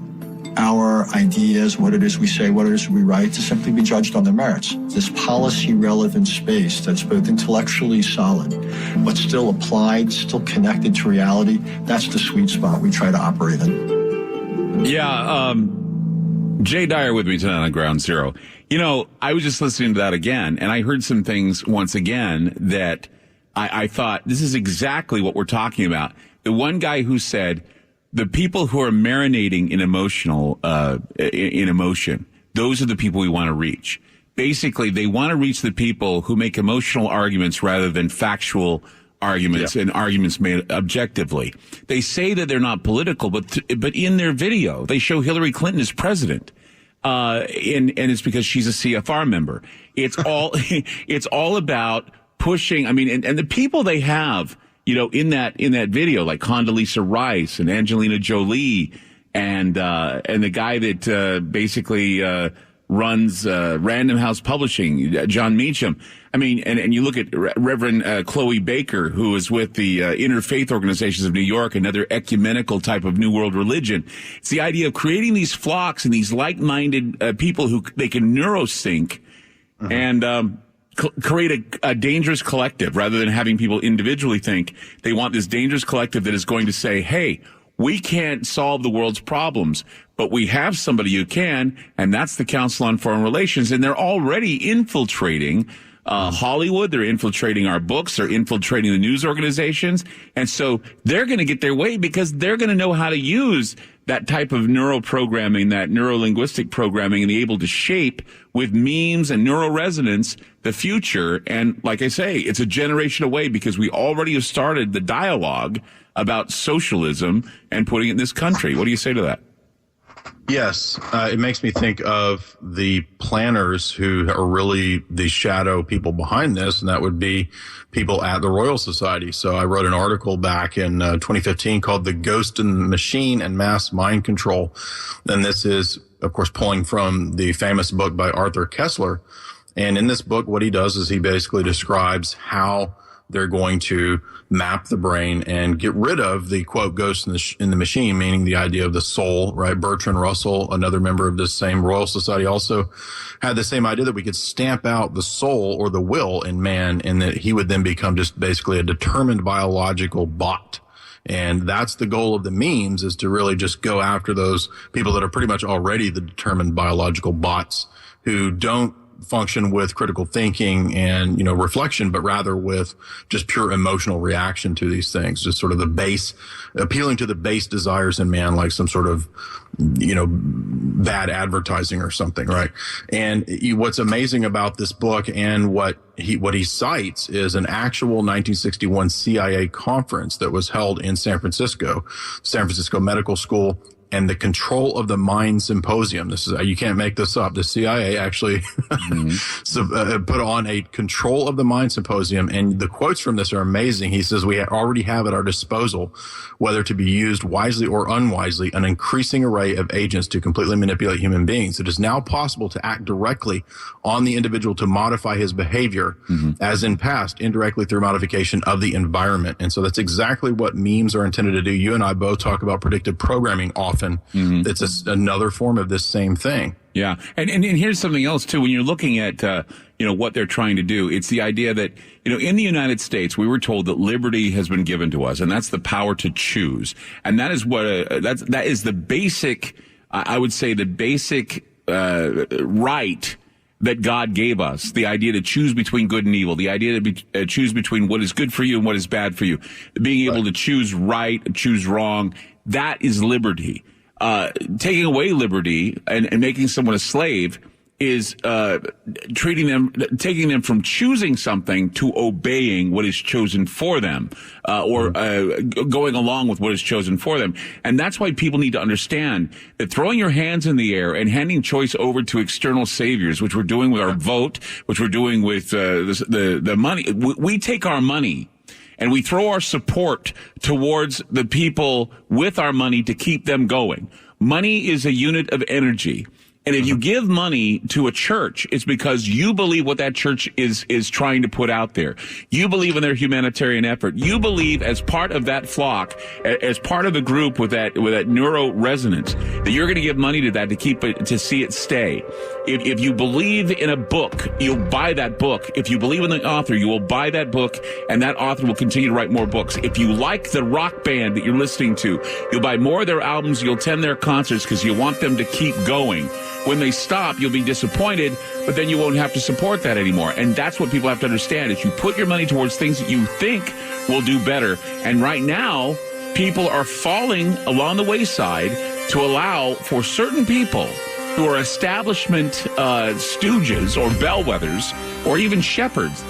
our ideas, what it is we say, what it is we write, to simply be judged on their merits. This policy-relevant space that's both intellectually solid, but still applied, still connected to reality, that's the sweet spot we try to operate in. Yeah, Jay Dyer with me tonight on Ground Zero. I was just listening to that again, and I heard some things once again that I thought, this is exactly what we're talking about. The one guy who said, the people who are marinating in emotion, those are the people we want to reach. Basically, they want to reach the people who make emotional arguments rather than factual arguments and arguments made objectively. They say that they're not political, but in their video, they show Hillary Clinton as president. And it's because she's a CFR member. It's all about pushing. I mean, and the people they have, in that video, like Condoleezza Rice and Angelina Jolie and the guy that basically runs Random House Publishing, John Meacham. I mean, and you look at Reverend Chloe Baker, who is with the Interfaith Organizations of New York, another ecumenical type of New World religion. It's the idea of creating these flocks and these like-minded people who they can neurosync and create a dangerous collective rather than having people individually think. They want this dangerous collective that is going to say, hey, we can't solve the world's problems, but we have somebody who can, and that's the Council on Foreign Relations. And they're already infiltrating Hollywood. They're infiltrating our books. They're infiltrating the news organizations. And so they're going to get their way because they're going to know how to use that type of neural programming, that neuro-linguistic programming, and be able to shape with memes and neural resonance the future. And like I say, it's a generation away because we already have started the dialogue about socialism and putting it in this country. What do you say to that? Yes, it makes me think of the planners who are really the shadow people behind this, and that would be people at the Royal Society. So I wrote an article back in 2015 called The Ghost and the Machine and Mass Mind Control. And this is, of course, pulling from the famous book by Arthur Koestler. And in this book, what he does is he basically describes how they're going to map the brain and get rid of the quote ghost in the machine, meaning the idea of the soul, right? Bertrand Russell, another member of this same Royal Society, also had the same idea that we could stamp out the soul or the will in man, and that he would then become just basically a determined biological bot. And that's the goal of the memes, is to really just go after those people that are pretty much already the determined biological bots who don't function with critical thinking and, reflection, but rather with just pure emotional reaction to these things, just sort of appealing to the base desires in man, like some sort of, bad advertising or something, right? And what's amazing about this book and what he cites is an actual 1961 CIA conference that was held in San Francisco Medical School, and the Control of the Mind Symposium. This is, you can't make this up. The CIA actually put on a Control of the Mind Symposium, and the quotes from this are amazing. He says, we already have at our disposal, whether to be used wisely or unwisely, an increasing array of agents to completely manipulate human beings. It is now possible to act directly on the individual to modify his behavior, as in past, indirectly through modification of the environment. And so that's exactly what memes are intended to do. You and I both talk about predictive programming often. It's another form of this same thing. Yeah. And here's something else, too. When you're looking at, what they're trying to do, it's the idea that, in the United States, we were told that liberty has been given to us, and that's the power to choose. And that is what, that is the basic, I would say the basic, right that God gave us, the idea to choose between good and evil, the idea to choose between what is good for you and what is bad for you, being able to choose right, choose wrong. That is liberty. Taking away liberty and making someone a slave is taking them from choosing something to obeying what is chosen for them, or going along with what is chosen for them. And that's why people need to understand that throwing your hands in the air and handing choice over to external saviors, which we're doing with our vote, which we're doing with the money, we take our money and we throw our support towards the people with our money to keep them going. Money is a unit of energy. And if you give money to a church, it's because you believe what that church is trying to put out there. You believe in their humanitarian effort. You believe as part of that flock, as part of the group with that neuro resonance, that you're going to give money to that to keep it, to see it stay. If you believe in a book, you'll buy that book. If you believe in the author, you will buy that book, and that author will continue to write more books. If you like the rock band that you're listening to, you'll buy more of their albums, you'll attend their concerts because you want them to keep going. When they stop, you'll be disappointed, but then you won't have to support that anymore. And that's what people have to understand, is you put your money towards things that you think will do better. And right now, people are falling along the wayside to allow for certain people who are establishment stooges or bellwethers or even shepherds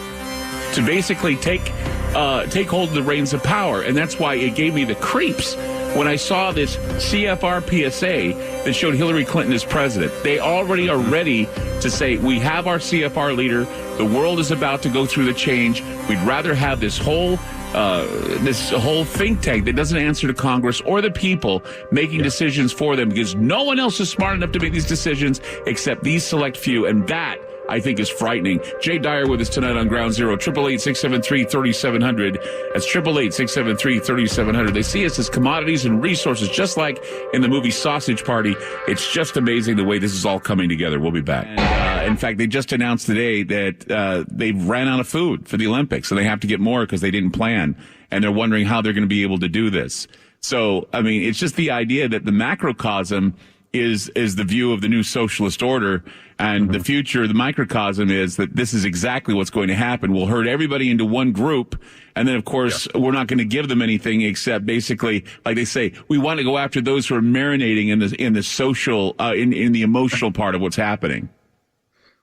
to basically take hold of the reins of power. And that's why it gave me the creeps when I saw this CFR PSA that showed Hillary Clinton as president. They already are ready to say, we have our CFR leader. The world is about to go through the change. We'd rather have this whole think tank that doesn't answer to Congress or the people making decisions for them, because no one else is smart enough to make these decisions except these select few. And that, I think, is frightening. Jay Dyer with us tonight on Ground Zero. 888-673-3700. That's 888-673-3700. They see us as commodities and resources, just like in the movie Sausage Party. It's just amazing the way this is all coming together. We'll be back. And, in fact, they just announced today that they've ran out of food for the Olympics, and they have to get more because they didn't plan. And they're wondering how they're going to be able to do this. So, I mean, it's just the idea that the macrocosm is the view of the new socialist order, and the future, the microcosm, is that this is exactly what's going to happen. We'll herd everybody into one group, and then, of course, we're not going to give them anything except basically, like they say, we want to go after those who are marinating in the social, in the emotional part of what's happening.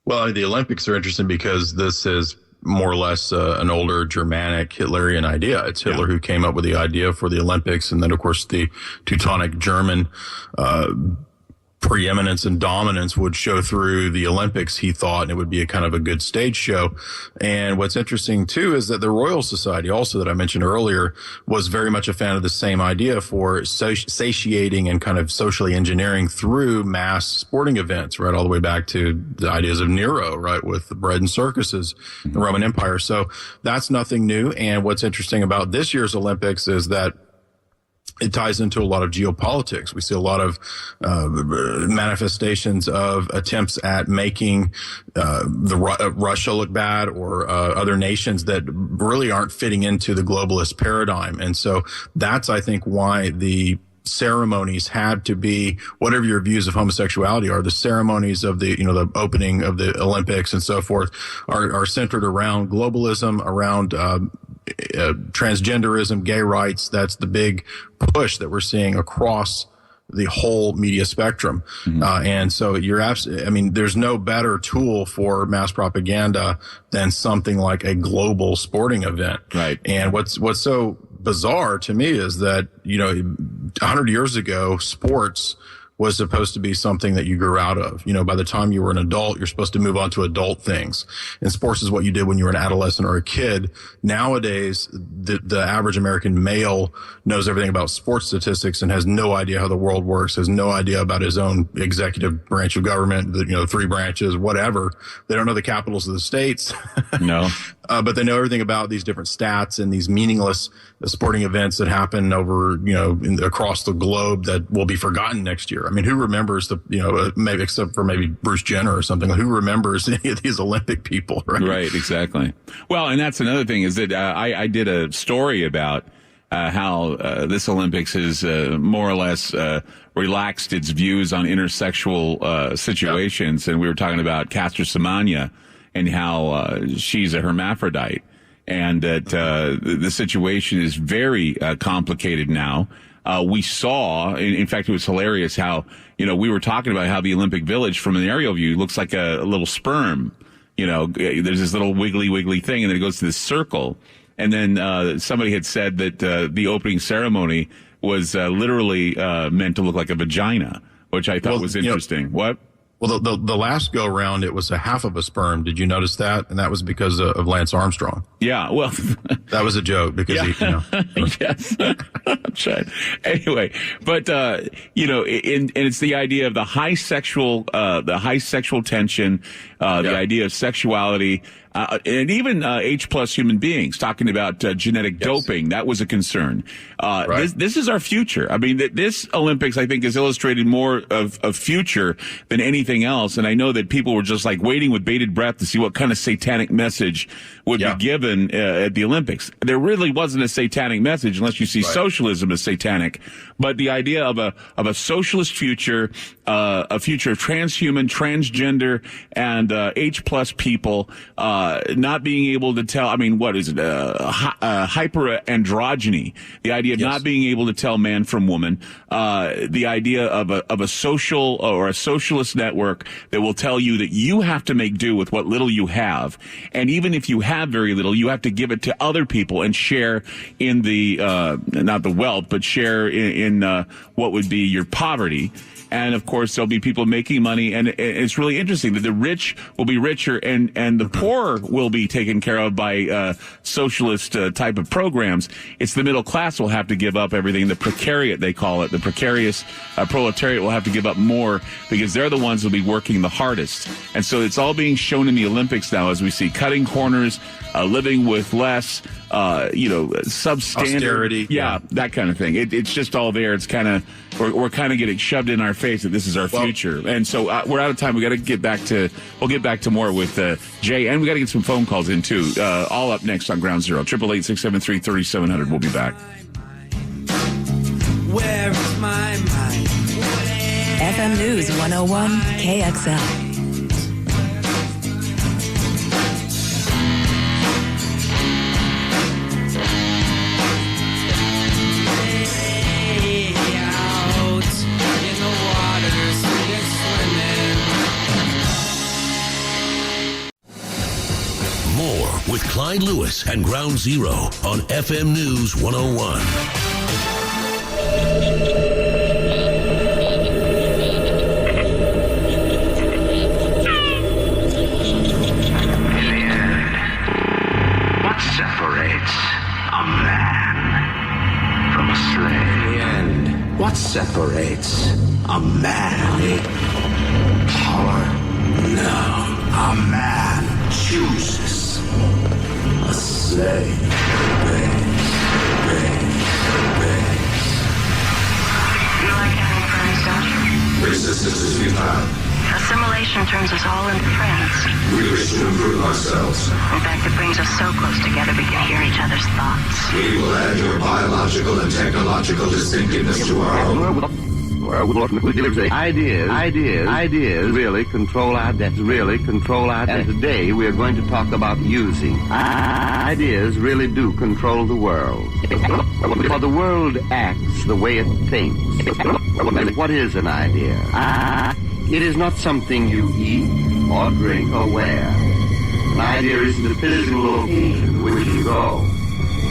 Well, the Olympics are interesting because this is more or less an older Germanic Hitlerian idea. It's Hitler who came up with the idea for the Olympics, and then, of course, the Teutonic German preeminence and dominance would show through the Olympics, he thought, and it would be a kind of a good stage show. And what's interesting too is that the Royal Society, also that I mentioned earlier, was very much a fan of the same idea for satiating and kind of socially engineering through mass sporting events, right, all the way back to the ideas of Nero, right, with the bread and circuses, the Roman Empire. So that's nothing new. And what's interesting about this year's Olympics is that it ties into a lot of geopolitics. We see a lot of manifestations of attempts at making Russia look bad, or other nations that really aren't fitting into the globalist paradigm. And so that's, I think, why the ceremonies had to be, whatever your views of homosexuality are, the ceremonies of the, the opening of the Olympics and so forth are centered around globalism, around transgenderism, gay rights. That's the big push that we're seeing across the whole media spectrum. And so there's no better tool for mass propaganda than something like a global sporting event. Right. And what's so bizarre to me is that, 100 years ago, sports was supposed to be something that you grew out of. By the time you were an adult, you're supposed to move on to adult things. And sports is what you did when you were an adolescent or a kid. Nowadays, the average American male knows everything about sports statistics and has no idea how the world works, has no idea about his own executive branch of government, 3 branches, whatever. They don't know the capitals of the states. No. But they know everything about these different stats and these meaningless sporting events that happen over, across the globe that will be forgotten next year. I mean, who remembers maybe except for maybe Bruce Jenner or something, who remembers any of these Olympic people, right? Right, exactly. Well, and that's another thing is that I did a story about how this Olympics has more or less relaxed its views on intersexual situations. And we were talking about Caster Semenya and how she's a hermaphrodite, and that the situation is very complicated now. We saw, in fact, it was hilarious how, we were talking about how the Olympic Village from an aerial view looks like a little sperm. There's this little wiggly thing, and then it goes to this circle. And then somebody had said that the opening ceremony was literally meant to look like a vagina, which I thought was interesting. What? Well, the last go round, it was a half of a sperm. Did you notice that? And that was because of Lance Armstrong. Yeah, well, that was a joke because he, yes. I'm trying. Anyway, but and it's the idea of the high sexual tension, the idea of sexuality. And even H+ human beings talking about genetic doping. That was a concern. Right. This is our future. I mean, this Olympics, I think, has illustrated more of future than anything else. And I know that people were just like waiting with bated breath to see what kind of satanic message would be given at the Olympics. There really wasn't a satanic message unless you see socialism as satanic. But the idea of a socialist future, a future of transhuman, transgender, and H+ people, not being able to tell, what is it, hyperandrogyny, the idea of not being able to tell man from woman, the idea of a social or a socialist network that will tell you that you have to make do with what little you have. And even if you have very little, you have to give it to other people and share in the, not the wealth, but share in what would be your poverty. And of course, there'll be people making money, and it's really interesting that the rich will be richer and the poor will be taken care of by socialist type of programs. It's the middle class will have to give up everything. The precariat, they call it, the precarious proletariat will have to give up more because they're the ones who'll be working the hardest. And so it's all being shown in the Olympics now as we see cutting corners, living with less, substandard. Austerity. Yeah, that kind of thing. It's just all there. It's kind of, we're kind of getting shoved in our face that this is our future. And so we're out of time. We'll get back to more with Jay, and we got to get some phone calls in too. All up next on Ground Zero. 888-673-3700. We'll be back. Where is my mind? FM News 101 KXL. With Clyde Lewis and Ground Zero on FM News 101. what separates a man? Power? No. A man chooses. A slave obeys. You like having friends, don't you? Resistance is futile. Assimilation turns us all into friends. We wish to improve ourselves. In fact, it brings us so close together we can hear each other's thoughts. We will add your biological and technological distinctiveness to our own. Ideas really control our And today we are going to talk about using. Ideas really do control the world. For the world acts the way it thinks. What is an idea? It is not something you eat or drink or wear. An idea is the physical location to which you go.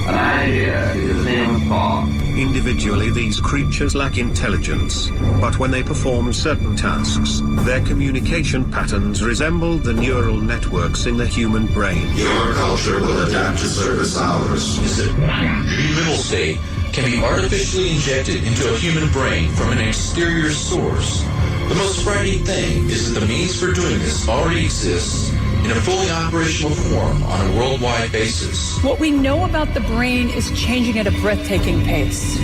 An idea is the same as thought. Individually, these creatures lack intelligence, but when they perform certain tasks, their communication patterns resemble the neural networks in the human brain. Your culture will adapt to service ours. The mental state can be artificially injected into a human brain from an exterior source. The most frightening thing is that the means for doing this already exists in a fully operational form on a worldwide basis. What we know about the brain is changing at a breathtaking pace.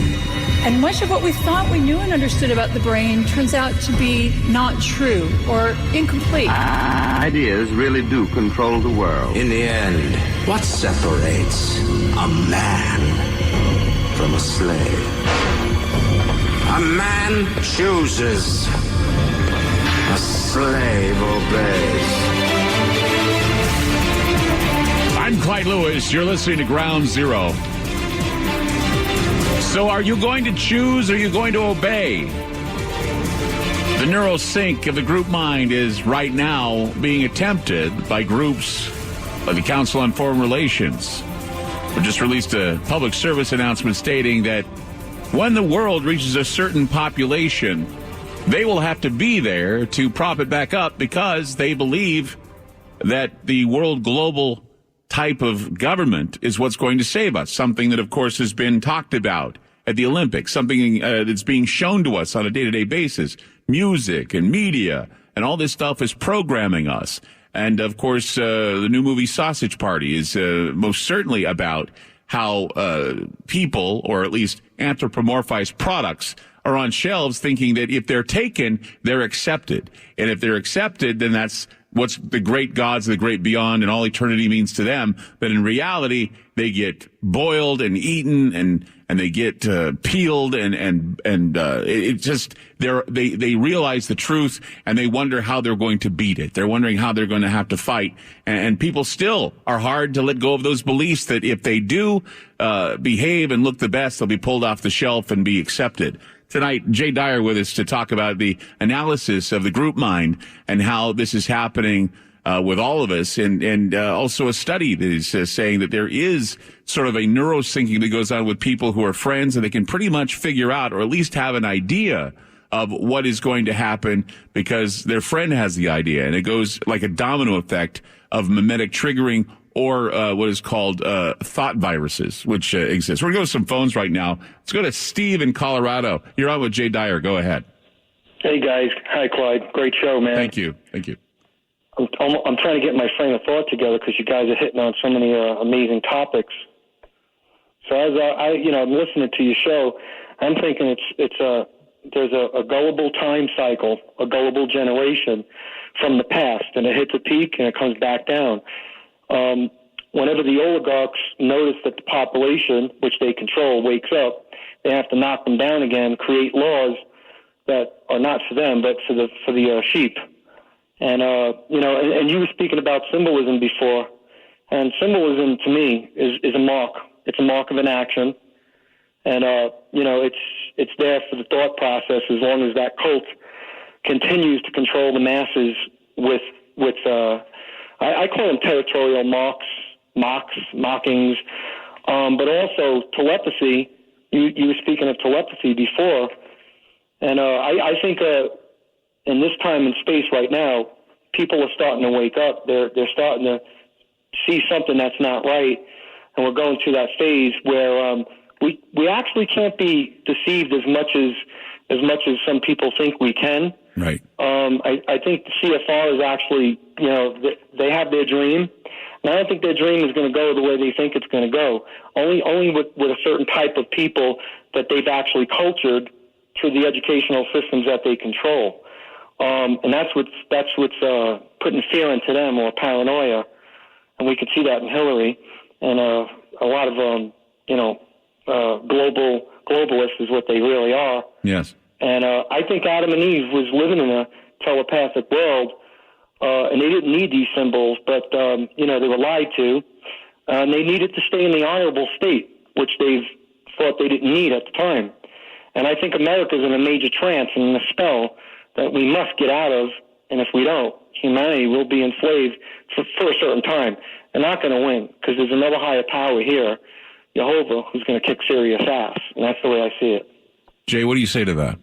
And much of what we thought we knew and understood about the brain turns out to be not true or incomplete. Ideas really do control the world. In the end, what separates a man from a slave? A man chooses. A slave obeys. I'm Clyde Lewis. You're listening to Ground Zero. So are you going to choose or are you going to obey? The neural sync of the group mind is right now being attempted by groups like the Council on Foreign Relations. We just released a public service announcement stating that when the world reaches a certain population, they will have to be there to prop it back up because they believe that the world global type of government is what's going to save us. Something that, of course, has been talked about at the Olympics, something that's being shown to us on a day-to-day basis. Music and media and all this stuff is programming us. And, of course, the new movie Sausage Party is most certainly about how people, or at least anthropomorphized products, are on shelves thinking that if they're taken, they're accepted. And if they're accepted, then that's what's the great gods, the great beyond, and all eternity means to them. But in reality, they get boiled and eaten and they get peeled and it just, they realize the truth and they wonder how they're going to beat it. They're wondering how they're going to have to fight. And people still are hard to let go of those beliefs that if they do behave and look the best, they'll be pulled off the shelf and be accepted. Tonight, Jay Dyer with us to talk about the analysis of the group mind and how this is happening with all of us, and also a study that is saying that there is sort of a neurosyncing that goes on with people who are friends, and they can pretty much figure out or at least have an idea of what is going to happen because their friend has the idea, and it goes like a domino effect of mimetic triggering or what is called thought viruses, which exist. We're going to go to some phones right now. Let's go to Steve in Colorado. You're on with Jay Dyer. Go ahead. Hey, guys. Hi, Clyde. Great show, man. Thank you. Thank you. I'm trying to get my frame of thought together because you guys are hitting on so many amazing topics. So as I'm listening to your show, I'm thinking there's a gullible time cycle, a gullible generation from the past, and it hits a peak and it comes back down. Whenever the oligarchs notice that the population, which they control, wakes up, they have to knock them down again, create laws that are not for them, but for the sheep. And and you were speaking about symbolism before, and symbolism to me is a mark. It's a mark of an action, and it's there for the thought process as long as that cult continues to control the masses with I call them territorial mockings, but also telepathy. You were speaking of telepathy before, and I think in this time and space right now, people are starting to wake up. They're starting to see something that's not right, and we're going through that phase where we actually can't be deceived as much as as much as some people think we can. Right. I think the CFR is actually, they have their dream. And I don't think their dream is going to go the way they think it's going to go. Only with a certain type of people that they've actually cultured through the educational systems that they control. And that's what's putting fear into them, or paranoia. And we could see that in Hillary and a lot of globalists is what they really are. Yes. And I think Adam and Eve was living in a telepathic world, and they didn't need these symbols, but they were lied to, and they needed to stay in the honorable state, which they thought they didn't need at the time. And I think America's in a major trance and in a spell that we must get out of, and if we don't, humanity will be enslaved for a certain time. They're not going to win, because there's another higher power here, Jehovah, who's going to kick serious ass, and that's the way I see it. Jay, what do you say to that?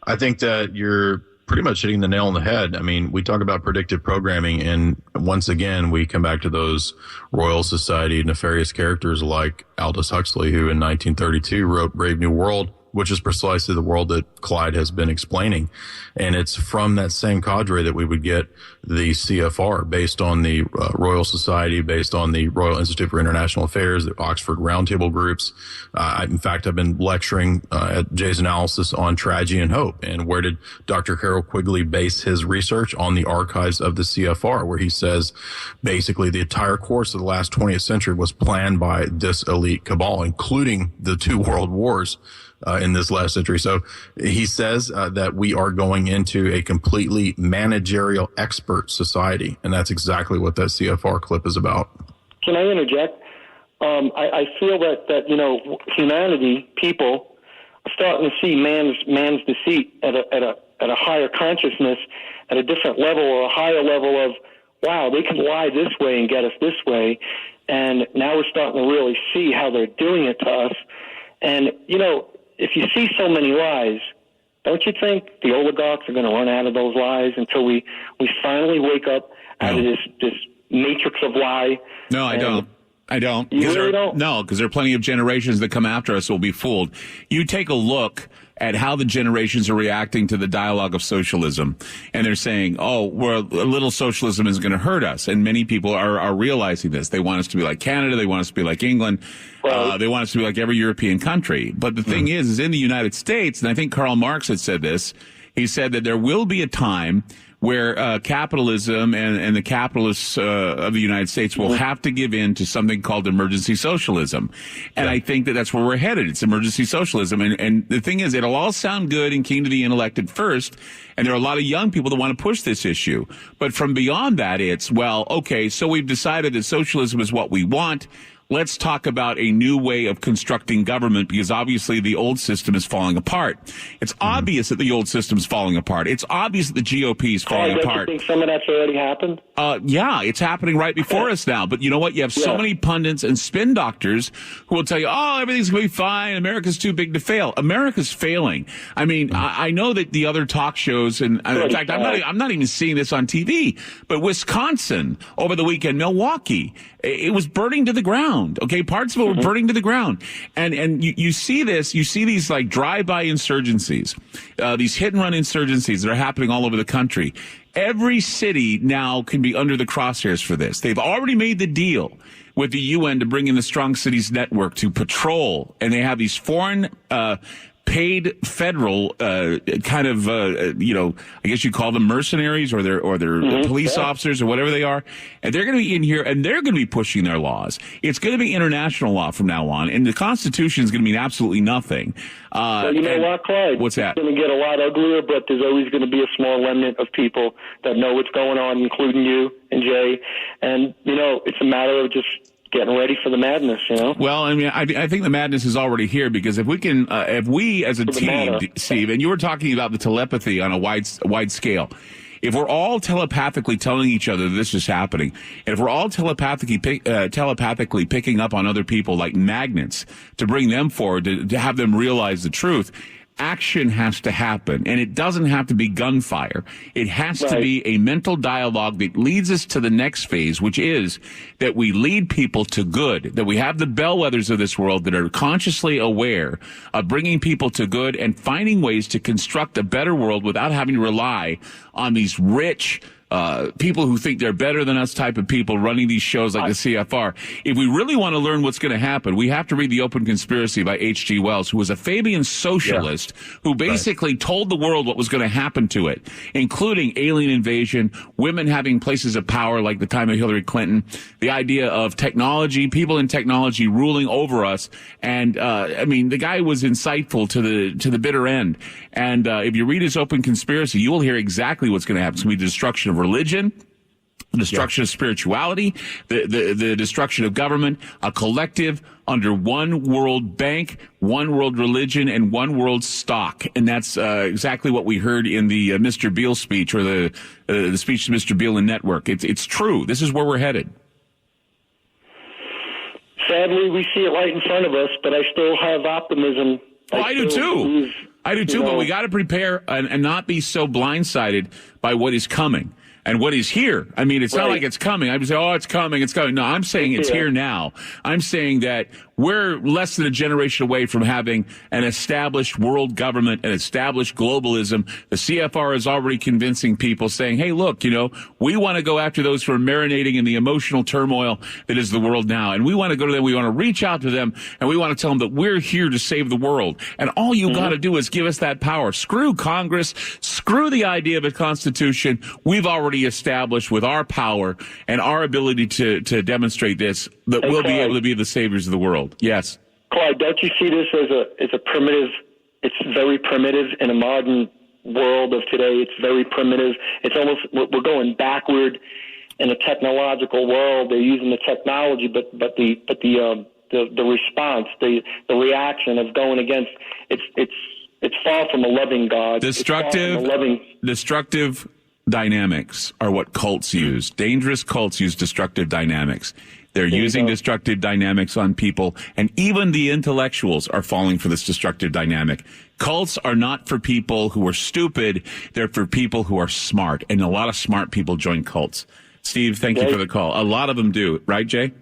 I think that you're pretty much hitting the nail on the head. I mean, we talk about predictive programming, and once again, we come back to those Royal Society nefarious characters like Aldous Huxley, who in 1932 wrote Brave New World, which is precisely the world that Clyde has been explaining. And it's from that same cadre that we would get the CFR, based on the Royal Society, based on the Royal Institute for International Affairs, the Oxford Roundtable groups. In fact, I've been lecturing at Jay's analysis on tragedy and hope. And where did Dr. Carroll Quigley base his research? On the archives of the CFR, where he says basically the entire course of the last 20th century was planned by this elite cabal, including the 2 world wars in this last century. So he says that we are going into a completely managerial expert society, and that's exactly what that CFR clip is about. Can I interject? I feel that humanity, people, are starting to see man's deceit at a higher consciousness, at a different level, or a higher level of, wow, they can lie this way and get us this way, and now we're starting to really see how they're doing it to us. And if you see so many lies, don't you think the oligarchs are going to run out of those lies until we finally wake up out of this matrix of lie? No, I don't. You really don't? No, because there are plenty of generations that come after us who will be fooled. You take a look at how the generations are reacting to the dialogue of socialism, and they're saying, a little socialism is going to hurt us. And many people are realizing this. They want us to be like Canada. They want us to be like England. Right. They want us to be like every European country. But the thing is in the United States, and I think Karl Marx had said this, he said that there will be a time where capitalism and the capitalists of the United States will have to give in to something called emergency socialism. And I think that that's where we're headed. It's emergency socialism. And the thing is, it'll all sound good and keen to the intellect at first, and there are a lot of young people that want to push this issue. But from beyond that, it's, well, okay, so we've decided that socialism is what we want. Let's talk about a new way of constructing government, because obviously the old system is falling apart. It's obvious that the old system is falling apart. It's obvious that the GOP is falling apart. Do you think some of that's already happened? Yeah, it's happening right before us now. But you know what? You have so many pundits and spin doctors who will tell you, everything's going to be fine. America's too big to fail. America's failing. I mean, I know that the other talk shows, and in fact, I'm not even seeing this on TV, but Wisconsin over the weekend, Milwaukee, it was burning to the ground. Okay, parts of it were burning to the ground. And you see this, you see these like drive-by insurgencies, these hit-and-run insurgencies that are happening all over the country. Every city now can be under the crosshairs for this. They've already made the deal with the UN to bring in the Strong Cities Network to patrol, and they have these foreign paid federal I guess you call them mercenaries, or they're police officers or whatever they are, and they're going to be in here and they're going to be pushing their laws. It's going to be international law from now on, and the Constitution is going to mean absolutely nothing. Well, you know what, Clyde? What's that? It's going to get a lot uglier, but there's always going to be a small remnant of people that know what's going on, including you and Jay. And it's a matter of just getting ready for the madness, Well, I mean, I think the madness is already here, because if we as a team, Steve, and you were talking about the telepathy on a wide scale, if we're all telepathically telling each other this is happening, and if we're all telepathically picking up on other people like magnets to bring them forward, to have them realize the truth, action has to happen, and it doesn't have to be gunfire. It has to be a mental dialogue that leads us to the next phase, which is that we lead people to good, that we have the bellwethers of this world that are consciously aware of bringing people to good and finding ways to construct a better world without having to rely on these rich people who think they're better than us type of people running these shows like the CFR. If we really want to learn what's going to happen, we have to read The Open Conspiracy by H.G. Wells, who was a Fabian socialist who basically told the world what was going to happen to it, including alien invasion, women having places of power like the time of Hillary Clinton, the idea of technology, people in technology ruling over us. And, I mean, the guy was insightful to the bitter end. And if you read his Open Conspiracy, you will hear exactly what's going to happen. It's going to be the destruction of religion, the destruction of spirituality, the destruction of government, a collective under one world bank, one world religion, and one world stock. And that's exactly what we heard in the Mr. Beale speech, or the speech to Mr. Beale and Network. It's true. This is where we're headed. Sadly, we see it right in front of us, but I still have optimism. Well, I do too. I do too, but we got to prepare and not be so blindsided by what is coming and what is here. I mean, it's not like it's coming. I would say, oh, it's coming, it's coming. No, I'm saying it's here now. I'm saying that we're less than a generation away from having an established world government, an established globalism. The CFR is already convincing people, saying, hey, look, you know, we want to go after those who are marinating in the emotional turmoil that is the world now. And we want to go to them. We want to reach out to them, and we want to tell them that we're here to save the world. And all you got to do is give us that power. Screw Congress. Screw the idea of a constitution. We've already established with our power and our ability to demonstrate this that we'll be able to be the saviors of the world. Yes. Clyde, don't you see this as a primitive? It's very primitive in a modern world of today. It's very primitive. It's almost, we're going backward in a technological world. They're using the technology, but the response, the reaction of going against, it's far from a loving God. Destructive dynamics are what cults use. Dangerous cults use destructive dynamics. They're using destructive dynamics on people, and even the intellectuals are falling for this destructive dynamic. Cults are not for people who are stupid. They're for people who are smart, and a lot of smart people join cults. Steve, thank you for the call. A lot of them do, right, Jay?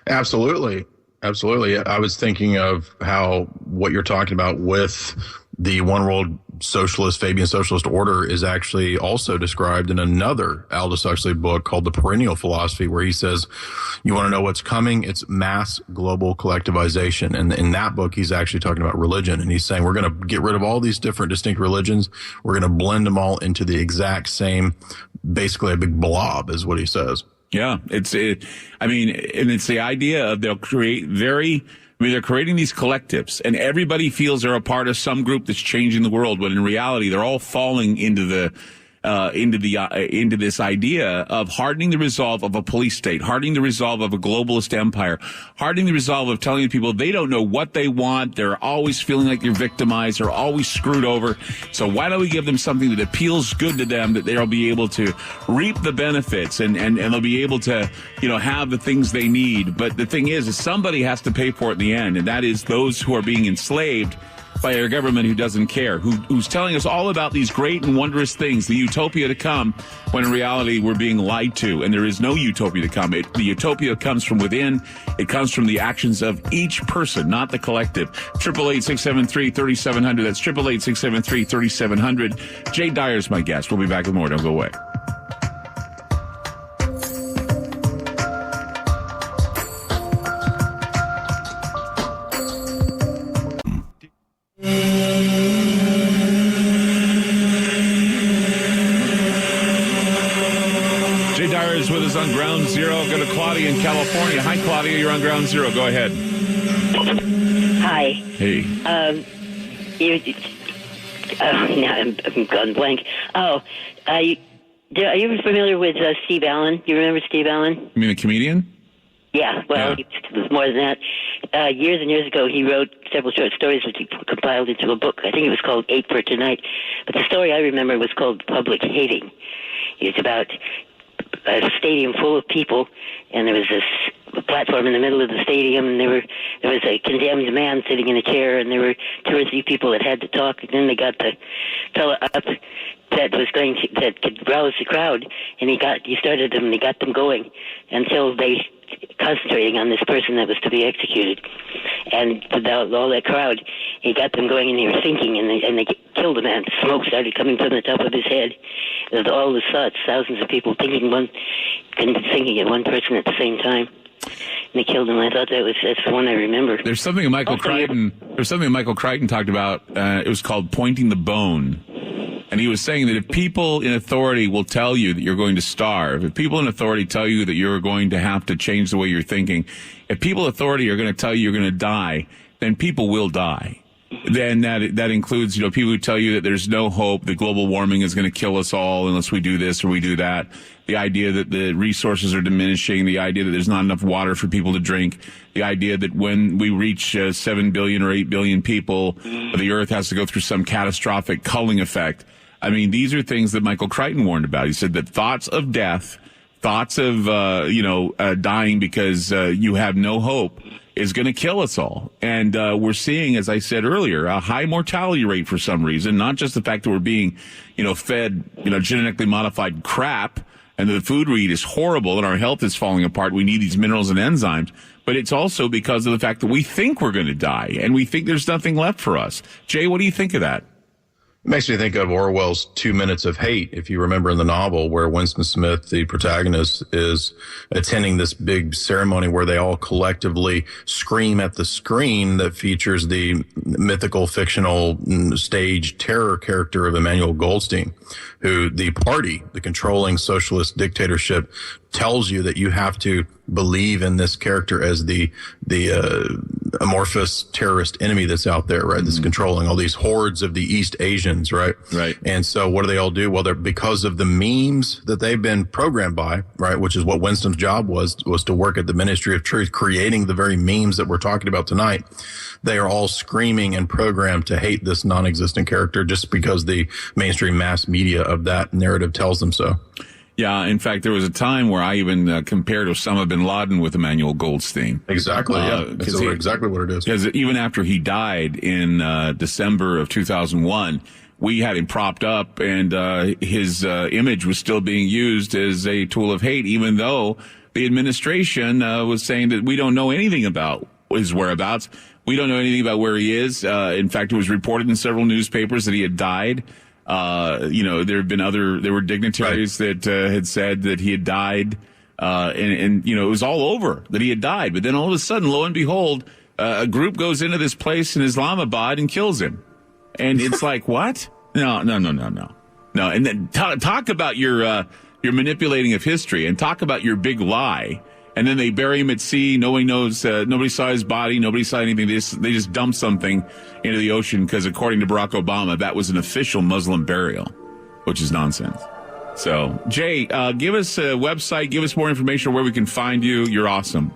Absolutely. Absolutely. I was thinking of how what you're talking about with the one world socialist, Fabian socialist order is actually also described in another Aldous Huxley book called The Perennial Philosophy, where he says, you want to know what's coming? It's mass global collectivization. And in that book, he's actually talking about religion. And he's saying, we're going to get rid of all these different distinct religions. We're going to blend them all into the exact same, basically a big blob is what he says. Yeah, it's the idea of they're creating these collectives, and everybody feels they're a part of some group that's changing the world, when in reality they're all falling into this idea of hardening the resolve of a police state, hardening the resolve of a globalist empire, hardening the resolve of telling people they don't know what they want. They're always feeling like they're victimized. They're always screwed over. So why don't we give them something that appeals good to them, that they'll be able to reap the benefits and they'll be able to, have the things they need. But the thing is somebody has to pay for it in the end. And that is those who are being enslaved by a government who doesn't care, who's telling us all about these great and wondrous things, the utopia to come, when in reality we're being lied to, and there is no utopia to come. The utopia comes from within. It comes from the actions of each person, not the collective. 888-673-3700. That's 888-673-3700. Jay Dyer's my guest. We'll be back with more. Don't go away. With us on Ground Zero. Go to Claudia in California. Hi, Claudia. You're on Ground Zero. Go ahead. Hi. Hey. I'm gone blank. Oh, are you familiar with Steve Allen? You remember Steve Allen? You mean a comedian? Yeah. Well, It was more than that. Years and years ago, he wrote several short stories which he compiled into a book. I think it was called 8 for Tonight. But the story I remember was called Public Hating. It's about a stadium full of people, and there was this platform in the middle of the stadium, and there was a condemned man sitting in a chair, and there were 2 or 3 people that had to talk, and then they got the fellow up that could rouse the crowd, and he started them, and he got them going until they concentrating on this person that was to be executed. And without all that crowd, he got them going, and they were thinking, and they killed the man. Smoke started coming from the top of his head. With all the thoughts, thousands of people thinking at one person at the same time. And they killed him. I thought that's the one I remember. There's something Michael Crichton talked about. It was called pointing the bone. And he was saying that if people in authority will tell you that you're going to starve, if people in authority tell you that you're going to have to change the way you're thinking, if people in authority are going to tell you you're going to die, then people will die. Then that includes, people who tell you that there's no hope, that global warming is going to kill us all unless we do this or we do that. The idea that the resources are diminishing, the idea that there's not enough water for people to drink, the idea that when we reach 7 billion or 8 billion people, the earth has to go through some catastrophic culling effect. I mean, these are things that Michael Crichton warned about. He said that thoughts of death, thoughts of, dying because you have no hope is going to kill us all. And we're seeing, as I said earlier, a high mortality rate for some reason, not just the fact that we're being, fed, genetically modified crap and the food we eat is horrible and our health is falling apart. We need these minerals and enzymes. But it's also because of the fact that we think we're going to die and we think there's nothing left for us. Jay, what do you think of that? It makes me think of Orwell's 2 Minutes of Hate, if you remember in the novel, where Winston Smith, the protagonist, is attending this big ceremony where they all collectively scream at the screen that features the mythical, fictional stage terror character of Emmanuel Goldstein, who the party, the controlling socialist dictatorship, tells you that you have to believe in this character as the amorphous terrorist enemy that's out there, right? That's controlling all these hordes of the East Asians, right? Right. And so what do they all do? Well, they're, because of the memes that they've been programmed by, right? Which is what Winston's job was to work at the Ministry of Truth, creating the very memes that we're talking about tonight. They are all screaming and programmed to hate this non-existent character just because the mainstream mass media of that narrative tells them so. Yeah, in fact, there was a time where I even compared Osama bin Laden with Emmanuel Goldstein. Exactly, yeah. That's exactly what it is. Because even after he died in December of 2001, we had him propped up, and his image was still being used as a tool of hate, even though the administration was saying that we don't know anything about his whereabouts. We don't know anything about where he is. In fact, it was reported in several newspapers that he had died. There were dignitaries that had said that he had died, and it was all over that he had died. But then all of a sudden, lo and behold, a group goes into this place in Islamabad and kills him. And it's like, what? No. And then talk about your manipulating of history, and talk about your big lie. And then they bury him at sea. Nobody knows. Nobody saw his body. Nobody saw anything. They just dumped something into the ocean because, according to Barack Obama, that was an official Muslim burial, which is nonsense. So, Jay, give us a website. Give us more information where we can find you. You're awesome.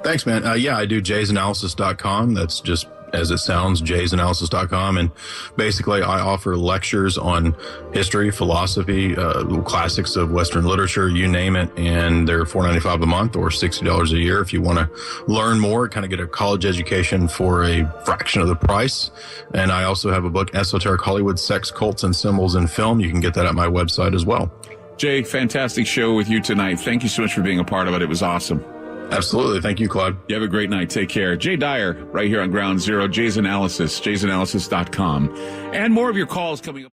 Thanks, man. I do jaysanalysis.com. That's just as it sounds, jaysanalysis.com. And basically, I offer lectures on history, philosophy, classics of Western literature, you name it. And they're $4.95 a month or $60 a year if you want to learn more, kind of get a college education for a fraction of the price. And I also have a book, Esoteric Hollywood, Sex, Cults, and Symbols in Film. You can get that at my website as well. Jay, fantastic show with you tonight. Thank you so much for being a part of it. It was awesome. Absolutely. Thank you, Clyde. You have a great night. Take care. Jay Dyer, right here on Ground Zero. Jay's Analysis, jaysanalysis.com. And more of your calls coming up.